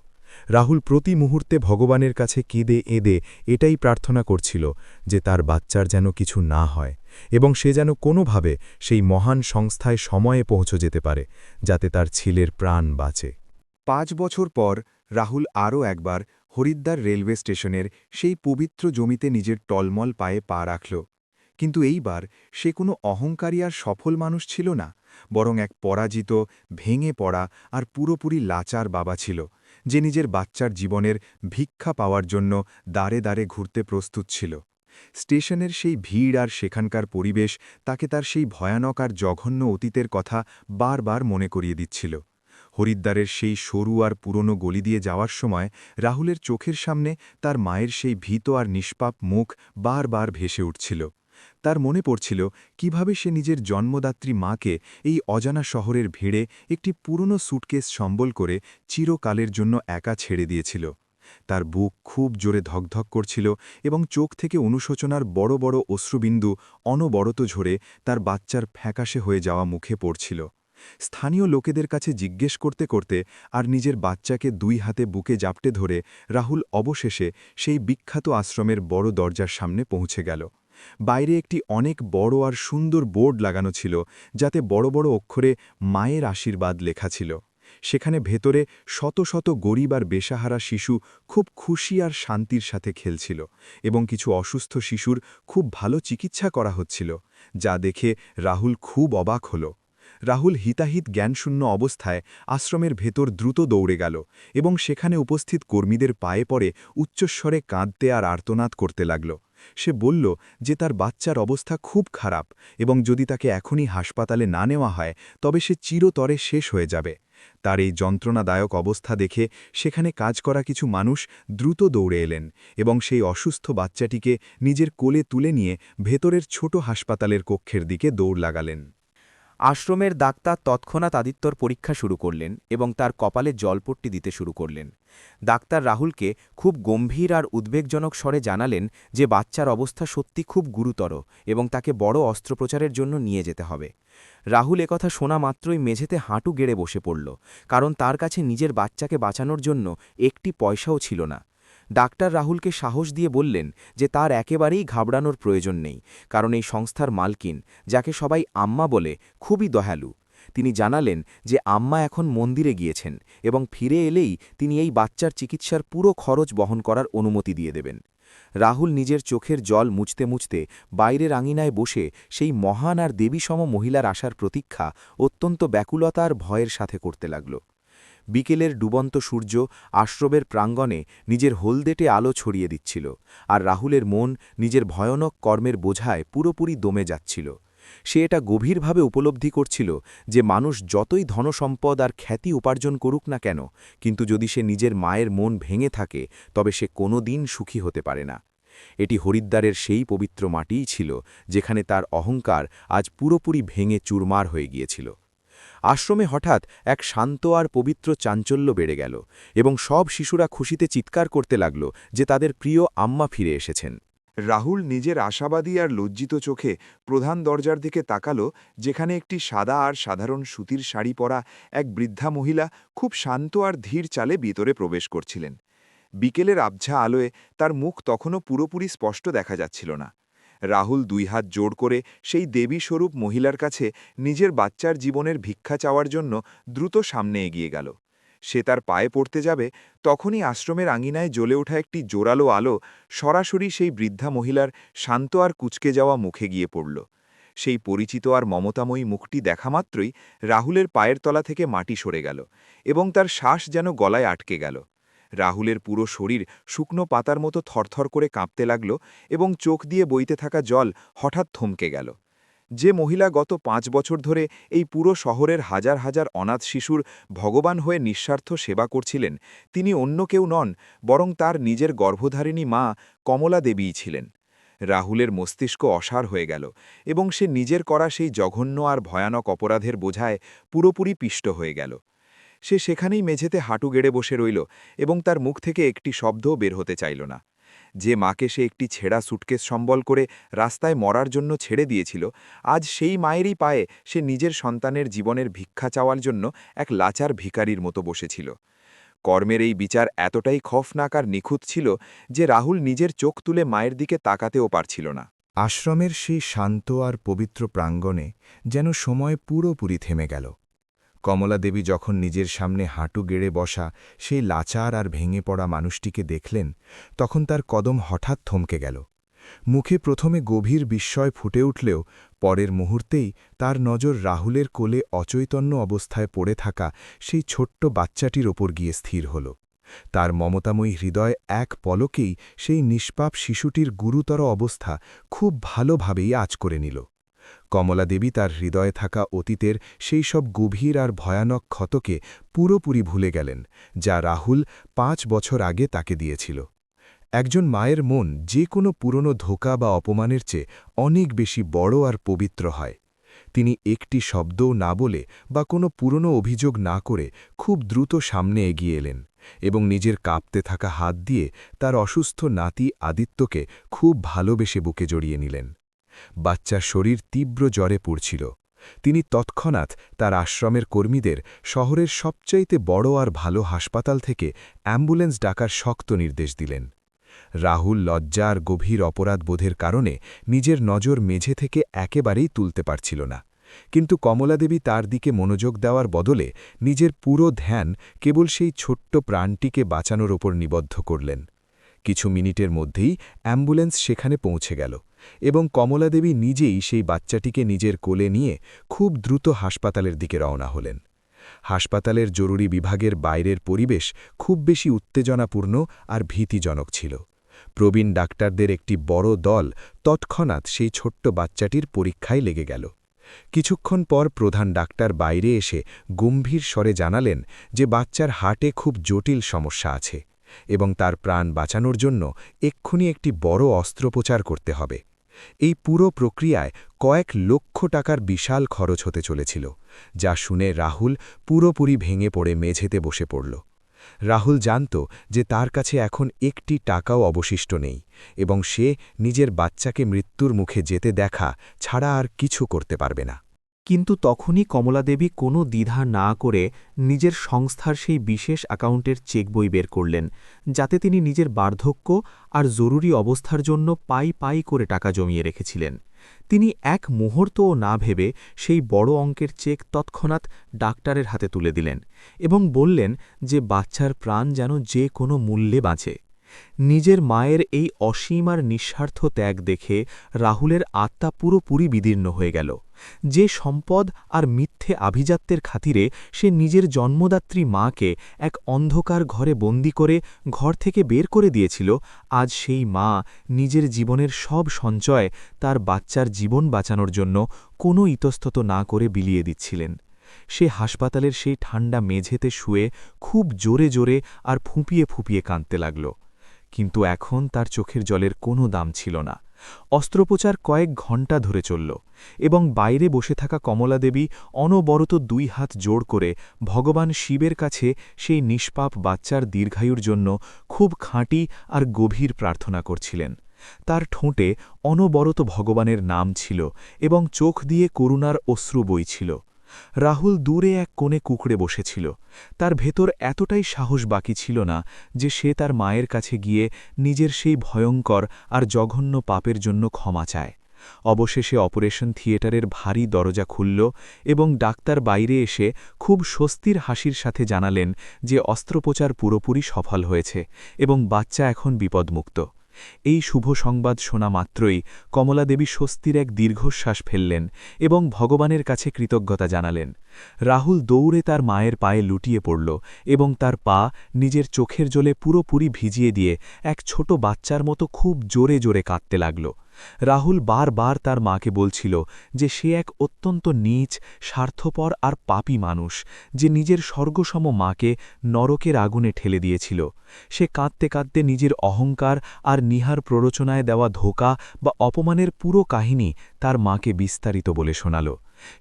রাহুল প্রতি মুহূর্তে ভগবানের কাছে কেঁদে এঁদে এটাই প্রার্থনা করছিল যে তার বাচ্চার যেন কিছু না হয় এবং সে যেন কোনোভাবে সেই মহান সংস্থায় সময়ে পৌঁছে যেতে পারে, যাতে তার ছেলের প্রাণ বাঁচে। 5 বছর পর রাহুল আরও একবার হরিদ্বার রেলওয়ে স্টেশনের সেই পবিত্র জমিতে নিজের টলমল পায়ে পা রাখল। কিন্তু এইবার সে কোনো অহংকারী আর সফল মানুষ ছিল না, বরং এক পরাজিত, ভেঙে পড়া আর পুরোপুরি লাচার বাবা ছিল, যে নিজের বাচ্চার জীবনের ভিক্ষা পাওয়ার জন্য দাঁড়ে দাঁড়ে ঘুরতে প্রস্তুত ছিল। স্টেশনের সেই ভিড় আর সেখানকার পরিবেশ তাকে তার সেই ভয়ানক আর জঘন্য অতীতের কথা বারবার মনে করিয়ে দিচ্ছিল। হরিদ্বারের সেই সরু আর পুরনো গলি দিয়ে যাওয়ার সময় রাহুলের চোখের সামনে তার মায়ের সেই ভীত আর নিষ্পাপ মুখ বারবার ভেসে উঠছিল। তার মনে পড়ছিল কিভাবে সে নিজের জন্মদাত্রী মাকে এই অজানা শহরের ভিড়ে একটি পুরনো সুটকেস সম্বল করে চিরকালের জন্য একা ছেড়ে দিয়েছিল। তার বুক খুব জোরে ধকধক করছিল এবং চোখ থেকে অনুশোচনার বড় বড় অশ্রুবিন্দু অনবরত ঝরে তার বাচ্চার ফ্যাকাশে হয়ে যাওয়া মুখে পড়ছিল। স্থানীয় লোকেদের কাছে জিজ্ঞেস করতে করতে আর নিজের বাচ্চাকে 2 হাতে বুকে জাপটে ধরে রাহুল অবশেষে সেই বিখ্যাত আশ্রমের বড় দরজার সামনে পৌঁছে গেল। বাইরে একটি অনেক বড় আর সুন্দর বোর্ড লাগানো ছিল, যাতে বড় বড় অক্ষরে মায়ের আশীর্বাদ লেখা ছিল। সেখানে ভেতরে শত শত গরিব আর বেসাহারা শিশু খুব খুশি আর শান্তির সাথে খেলছিল এবং কিছু অসুস্থ শিশুর খুব ভালো চিকিৎসা করা হচ্ছিল, যা দেখে রাহুল খুব অবাক হল। রাহুল হিতাহিত জ্ঞানশূন্য অবস্থায় আশ্রমের ভেতর দ্রুত দৌড়ে গেল এবং সেখানে উপস্থিত কর্মীদের পায়ে পড়ে উচ্চস্বরে কাঁদতে আর আর্তনাদ করতে লাগল। সে বলল যে তার বাচ্চার অবস্থা খুব খারাপ এবং যদি তাকে এখনই হাসপাতালে না নেওয়া হয় তবে সে চিরতরে শেষ হয়ে যাবে। তার এই যন্ত্রণাদায়ক অবস্থা দেখে সেখানে কাজ করা কিছু মানুষ দ্রুত দৌড়ে এলেন এবং সেই অসুস্থ বাচ্চাটিকে নিজের কোলে তুলে নিয়ে ভেতরের ছোট হাসপাতালের কক্ষের দিকে দৌড় লাগালেন। আশ্রমের ডাক্তার তৎক্ষণাৎ আদিত্যর পরীক্ষা শুরু করলেন এবং তার কপালে জলপট্টি দিতে শুরু করলেন। ডাক্তার রাহুলকে খুব গম্ভীর আর উদ্বেগজনক স্বরে জানালেন যে বাচ্চার অবস্থা সত্যি খুব গুরুতর এবং তাকে বড় অস্ত্রোপচারের জন্য নিয়ে যেতে হবে। রাহুল একথা শোনা মাত্রই মেঝেতে হাঁটু গেড়ে বসে পড়ল, কারণ তার কাছে নিজের বাচ্চাকে বাঁচানোর জন্য একটি পয়সাও ছিল না। ডাক্তার রাহুলকে সাহস দিয়ে বললেন যে তার একেবারেই ঘাবড়ানোর প্রয়োজন নেই, কারণ এই সংস্থার মালকিন, যাকে সবাই আম্মা বলে, খুবই দয়ালু। তিনি জানালেন যে আম্মা এখন মন্দিরে গিয়েছেন এবং ফিরে এলেই তিনি এই বাচ্চার চিকিৎসার পুরো খরচ বহন করার অনুমতি দিয়ে দেবেন। রাহুল নিজের চোখের জল মুছতে মুছতে বাইরের আঙিনায় বসে সেই মহান আর দেবীসম মহিলার আসার প্রতীক্ষা অত্যন্ত ব্যাকুলতা আর ভয়ের সাথে করতে লাগল। বিকেলের ডুবন্ত সূর্য আশ্রমের প্রাঙ্গণে নিজের হলদেটে আলো ছড়িয়ে দিচ্ছিল, আর রাহুলের মন নিজের ভয়ানক কর্মের বোঝায় পুরোপুরি দমে যাচ্ছিল। সে এটা গভীরভাবে উপলব্ধি করছিল যে মানুষ যতই ধনসম্পদ আর খ্যাতি উপার্জন করুক না কেন, কিন্তু যদি সে নিজের মায়ের মন ভেঙে থাকে তবে সে কোনো দিন সুখী হতে পারে না। এটি হরিদ্বারের সেই পবিত্র মাটিই ছিল যেখানে তার অহংকার আজ পুরোপুরি ভেঙে চুরমার হয়ে গিয়েছিল। আশ্রমে হঠাৎ এক শান্ত আর পবিত্র চাঞ্চল্য বেড়ে গেল এবং সব শিশুরা খুশিতে চিৎকার করতে লাগল যে তাদের প্রিয় আম্মা ফিরে এসেছেন। রাহুল নিজের আশাবাদী আর লজ্জিত চোখে প্রধান দরজার দিকে তাকাল, যেখানে একটি সাদা আর সাধারণ সুতির শাড়ি পরা এক বৃদ্ধা মহিলা খুব শান্ত আর ধীর চালে ভিতরে প্রবেশ করছিলেন। বিকেলের আবঝা আলোয় তার মুখ তখনও পুরোপুরি স্পষ্ট দেখা যাচ্ছিল না। রাহুল 2 হাত জোড় করে সেই দেবীস্বরূপ মহিলার কাছে নিজের বাচ্চার জীবনের ভিক্ষা চাওয়ার জন্য দ্রুত সামনে এগিয়ে গেল। সে তার পায়ে পড়তে যাবে, তখনই আশ্রমের আঙিনায় জ্বলে ওঠা একটি জোরালো আলো সরাসরি সেই বৃদ্ধা মহিলার শান্ত আর কুঁচকে যাওয়া মুখে গিয়ে পড়ল। সেই পরিচিত আর মমতাময়ী মুখটি দেখা মাত্রই রাহুলের পায়ের তলা থেকে মাটি সরে গেল এবং তার শ্বাস যেন গলায় আটকে গেল। রাহুলের পুরো শরীর শুকনো পাতার মতো থরথর করে কাঁপতে লাগল এবং চোখ দিয়ে বইতে থাকা জল হঠাৎ থমকে গেল। যে মহিলা গত 5 বছর ধরে এই পুরো শহরের হাজার হাজার অনাথ শিশুর ভগবান হয়ে নিঃস্বার্থ সেবা করছিলেন, তিনি অন্য কেউ নন, বরং তার নিজের গর্ভধারিণী মা কমলা দেবীই ছিলেন। রাহুলের মস্তিষ্ক অসাড় হয়ে গেল এবং সে নিজের করা সেই জঘন্য আর ভয়ানক অপরাধের বোঝায় পুরোপুরি পিষ্ট হয়ে গেল। সে সেখানেই মেঝেতে হাঁটু গেড়ে বসে রইল এবং তার মুখ থেকে একটি শব্দও বের হতে চাইল না। যে মাকে সে একটি ছেঁড়া সুটকেস সম্বল করে রাস্তায় মরার জন্য ছেড়ে দিয়েছিল, আজ সেই মায়েরই পায়ে সে নিজের সন্তানের জীবনের ভিক্ষা চাওয়ার জন্য এক লাচার ভিখারির মতো বসেছিল। কর্মের এই বিচার এতটাই খফনাক আর নিখুঁত ছিল যে রাহুল নিজের চোখ তুলে মায়ের দিকে তাকাতেও পারছিল না। আশ্রমের সেই শান্ত আর পবিত্র প্রাঙ্গণে যেন সময় পুরোপুরি থেমে গেল। কমলা দেবী যখন নিজের সামনে হাঁটু গেড়ে বসা সেই লাচার আর ভেঙে পড়া মানুষটিকে দেখলেন, তখন তার কদম হঠাৎ থমকে গেল। মুখে প্রথমে গভীর বিস্ময় ফুটে উঠলেও পরের মুহূর্তেই তার নজর রাহুলের কোলে অচৈতন্য অবস্থায় পড়ে থাকা সেই ছোট্ট বাচ্চাটির ওপর গিয়ে স্থির হল। তার মমতাময়ী হৃদয় এক পলকেই সেই নিষ্পাপ শিশুটির গুরুতর অবস্থা খুব ভালোভাবেই আঁচ করে নিল। কমলা দেবী তার হৃদয়ে থাকা অতীতের সেই সব গভীর আর ভয়ানক ক্ষতকে পুরোপুরি ভুলে গেলেন, যা রাহুল 5 বছর আগে তাকে দিয়েছিল। একজন মায়ের মন যে কোনো পুরনো ধোঁকা বা অপমানের চেয়ে অনেক বেশি বড় আর পবিত্র হয়। তিনি একটি শব্দও না বলে বা কোনো পুরনো অভিযোগ না করে খুব দ্রুত সামনে এগিয়ে এলেন এবং নিজের কাঁপতে থাকা হাত দিয়ে তার অসুস্থ নাতি আদিত্যকে খুব ভালোবেসে বুকে জড়িয়ে নিলেন। বাচ্চার শরীর তীব্র জ্বরে পুড়ছিল। তিনি তৎক্ষণাৎ তার আশ্রমের কর্মীদের শহরের সবচাইতে বড় আর ভালো হাসপাতাল থেকে অ্যাম্বুলেন্স ডাকার শক্ত নির্দেশ দিলেন। রাহুল লজ্জা আর গভীর অপরাধবোধের কারণে নিজের নজর মেঝে থেকে একেবারেই তুলতে পারছিল না, কিন্তু কমলাদেবী তার দিকে মনোযোগ দেওয়ার বদলে নিজের পুরো ধ্যান কেবল সেই ছোট্ট প্রাণটিকে বাঁচানোর ওপর নিবদ্ধ করলেন। কিছু মিনিটের মধ্যেই অ্যাম্বুলেন্স সেখানে পৌঁছে গেল এবং কমলাদেবী নিজেই সেই বাচ্চাটিকে নিজের কোলে নিয়ে খুব দ্রুত হাসপাতালের দিকে রওনা হলেন। হাসপাতালের জরুরি বিভাগের বাইরের পরিবেশ খুব বেশি উত্তেজনাপূর্ণ আর ভীতিজনক ছিল। প্রবীণ ডাক্তারদের একটি বড় দল তৎক্ষণাৎ সেই ছোট্ট বাচ্চাটির পরীক্ষায় লেগে গেল। কিছুক্ষণ পর প্রধান ডাক্তার বাইরে এসে গম্ভীর স্বরে জানালেন যে বাচ্চার হার্টে খুব জটিল সমস্যা আছে এবং তার প্রাণ বাঁচানোর জন্য এক্ষুনি একটি বড় অস্ত্রোপচার করতে হবে। এই পুরো প্রক্রিয়ায় কয়েক লক্ষ টাকার বিশাল খরচ হতে চলেছিল, যা শুনে রাহুল পুরোপুরি ভেঙে পড়ে মেঝেতে বসে পড়ল। রাহুল জানত যে তার কাছে এখন একটি টাকাও অবশিষ্ট নেই এবং সে নিজের বাচ্চাকে মৃত্যুর মুখে যেতে দেখা ছাড়া আর কিছু করতে পারবে না। কিন্তু তখনই কমলাদেবী কোনো দ্বিধা না করে নিজের সংস্থার সেই বিশেষ অ্যাকাউন্টের চেকবই বের করলেন, যাতে তিনি নিজের বার্ধক্য আর জরুরি অবস্থার জন্য পাই পাই করে টাকা জমিয়ে রেখেছিলেন। তিনি এক মুহূর্তও না ভেবে সেই বড় অঙ্কের চেক তৎক্ষণাৎ ডাক্তারের হাতে তুলে দিলেন এবং বললেন যে বাচ্চার প্রাণ যেন যে কোনো মূল্যে বাঁচে। নিজের মায়ের এই অসীম আর নিঃস্বার্থ ত্যাগ দেখে রাহুলের আত্মা পুরোপুরি বিদীর্ণ হয়ে গেল। যে সম্পদ আর মিথ্যে আভিজাত্যের খাতিরে সে নিজের জন্মদাত্রী মাকে এক অন্ধকার ঘরে বন্দি করে ঘর থেকে বের করে দিয়েছিল, আজ সেই মা নিজের জীবনের সব সঞ্চয় তার বাচ্চার জীবন বাঁচানোর জন্য কোনো ইতস্তত না করে বিলিয়ে দিচ্ছিলেন। সে হাসপাতালের সেই ঠান্ডা মেঝেতে শুয়ে খুব জোরে জোরে আর ফুঁপিয়ে ফুঁপিয়ে কাঁদতে লাগল। কিন্তু এখন তার চোখের জলের কোনো দাম ছিল না। অস্ত্রোপচার কয়েক ঘণ্টা ধরে চলল এবং বাইরে বসে থাকা কমলাদেবী অনবরত 2 হাত জোড় করে ভগবান শিবের কাছে সেই নিষ্পাপ বাচ্চার দীর্ঘায়ুর জন্য খুব খাঁটি আর গভীর প্রার্থনা করছিলেন। তার ঠোঁটে অনবরত ভগবানের নাম ছিল এবং চোখ দিয়ে করুণার অশ্রু বইছিল। রাহুল দূরে এক কোণে কুঁকড়ে বসেছিল। তার ভেতর এতটাই সাহস বাকি ছিল না যে সে তার মায়ের কাছে গিয়ে নিজের সেই ভয়ঙ্কর আর জঘন্য পাপের জন্য ক্ষমা চায়। অবশেষে অপারেশন থিয়েটারের ভারী দরজা খুলল এবং ডাক্তার বাইরে এসে খুব স্বস্তির হাসির সাথে জানালেন যে অস্ত্রোপচার পুরোপুরি সফল হয়েছে এবং বাচ্চা এখন বিপদমুক্ত। এই শুভ সংবাদ শোনা মাত্রই কমলাদেবী স্বস্তির এক দীর্ঘশ্বাস ফেললেন এবং ভগবানের কাছে কৃতজ্ঞতা জানালেন। রাহুল দৌড়ে তার মায়ের পায়ে লুটিয়ে পড়ল এবং তার পা নিজের চোখের জলে পুরোপুরি ভিজিয়ে দিয়ে এক ছোট বাচ্চার মতো খুব জোরে জোরে কাঁদতে লাগল। রাহুল বারবার তার মাকে বলছিল যে সে এক অত্যন্ত নীচ, স্বার্থপর আর পাপী মানুষ, যে নিজের স্বর্গসম মাকে নরকের আগুনে ঠেলে দিয়েছিল। সে কাঁদতে কাঁদতে নিজের অহংকার আর নিহার প্ররোচনায় দেওয়া ধোঁকা বা অপমানের পুরো কাহিনী তার মাকে বিস্তারিত বলে শোনাল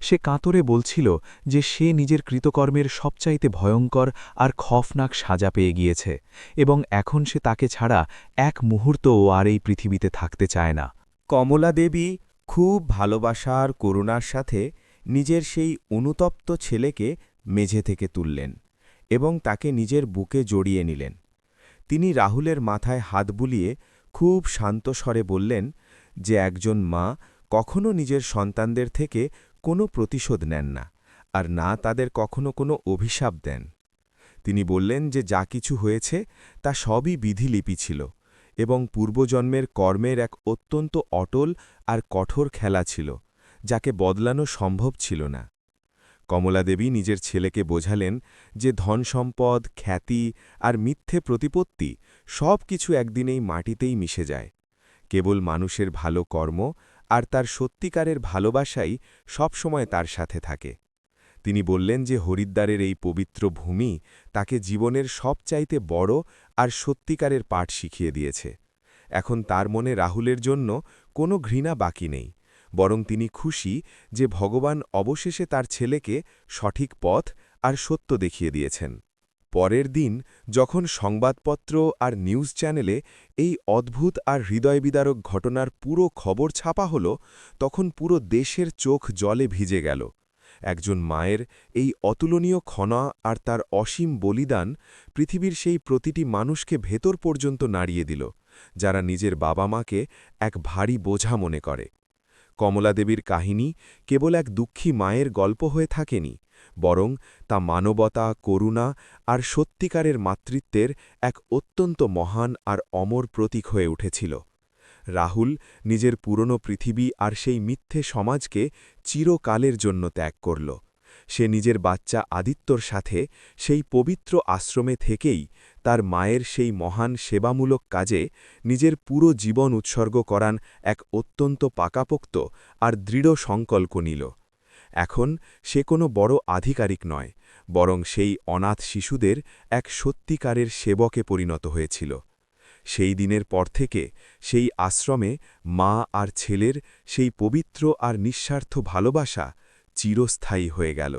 সে কাতরে বলছিল যে সে নিজের কৃতকর্মের সবচাইতে ভয়ঙ্কর আর খফনাক সাজা পেয়ে গিয়েছে এবং এখন সে তাকে ছাড়া এক মুহূর্তও আর এই পৃথিবীতে থাকতে চায় না। কমলা দেবী খুব ভালোবাসা আর করুণার সাথে নিজের সেই অনুতপ্ত ছেলেকে মেঝে থেকে তুললেন এবং তাকে নিজের বুকে জড়িয়ে নিলেন। তিনি রাহুলের মাথায় হাত বুলিয়ে খুব শান্ত স্বরে বললেন যে একজন মা কখনো নিজের সন্তানদের থেকে কোনো প্রতিশোধ নেন না, আর না তাদের কখনো কোনো অভিশাপ দেন। তিনি বললেন যে যা কিছু হয়েছে তা সবই বিধিলিপি ছিল এবং পূর্বজন্মের কর্মের এক অত্যন্ত অটল আর কঠোর খেলা ছিল, যাকে বদলানো সম্ভব ছিল না। কমলাদেবী নিজের ছেলেকে বোঝালেন যে ধনসম্পদ, খ্যাতি আর মিথ্যে প্রতিপত্তি সব কিছু একদিনেই মাটিতেই মিশে যায়। কেবল মানুষের ভালো কর্ম আর তার সত্যিকারের ভালোবাসাই সবসময় তার সাথে থাকে। তিনি বললেন যে হরিদ্বারের এই পবিত্র ভূমি তাকে জীবনের সবচাইতে বড় আর সত্যিকারের পাঠ শিখিয়ে দিয়েছে। এখন তার মনে রাহুলের জন্য কোনো ঘৃণা বাকি নেই, বরং তিনি খুশি যে ভগবান অবশেষে তার ছেলেকে সঠিক পথ আর সত্য দেখিয়ে দিয়েছেন। পরের দিন যখন সংবাদপত্র আর নিউজ চ্যানেলে এই অদ্ভুত আর হৃদয়বিদারক ঘটনার পুরো খবর ছাপা হল, তখন পুরো দেশের চোখ জলে ভিজে গেল। একজন মায়ের এই অতুলনীয় ক্ষণা আর তার অসীম বলিদান পৃথিবীর সেই প্রতিটি মানুষকে ভেতর পর্যন্ত নাড়িয়ে দিল, যারা নিজের বাবা মাকে এক ভারী বোঝা মনে করে। কমলাদেবীর কাহিনী কেবল এক দুঃখী মায়ের গল্প হয়ে থাকেনি, বরং তা মানবতা, করুণা আর সত্যিকারের মাতৃত্বের এক অত্যন্ত মহান আর অমর প্রতীক হয়ে উঠেছিল। রাহুল নিজের পুরনো পৃথিবী আর সেই মিথ্যে সমাজকে চিরকালের জন্য ত্যাগ করল। সে নিজের বাচ্চা আদিত্যর সাথে সেই পবিত্র আশ্রমে থেকেই তার মায়ের সেই মহান সেবামূলক কাজে নিজের পুরো জীবন উৎসর্গ করান এক অত্যন্ত পাকাপোক্ত আর দৃঢ় সংকল্প নিল। এখন সে কোনো বড় আধিকারিক নয়, বরং সেই অনাথ শিশুদের এক সত্যিকারের সেবকে পরিণত হয়েছিল। সেই দিনের পর থেকে সেই আশ্রমে মা আর ছেলের সেই পবিত্র আর নিঃস্বার্থ ভালোবাসা চিরস্থায়ী হয়ে গেল।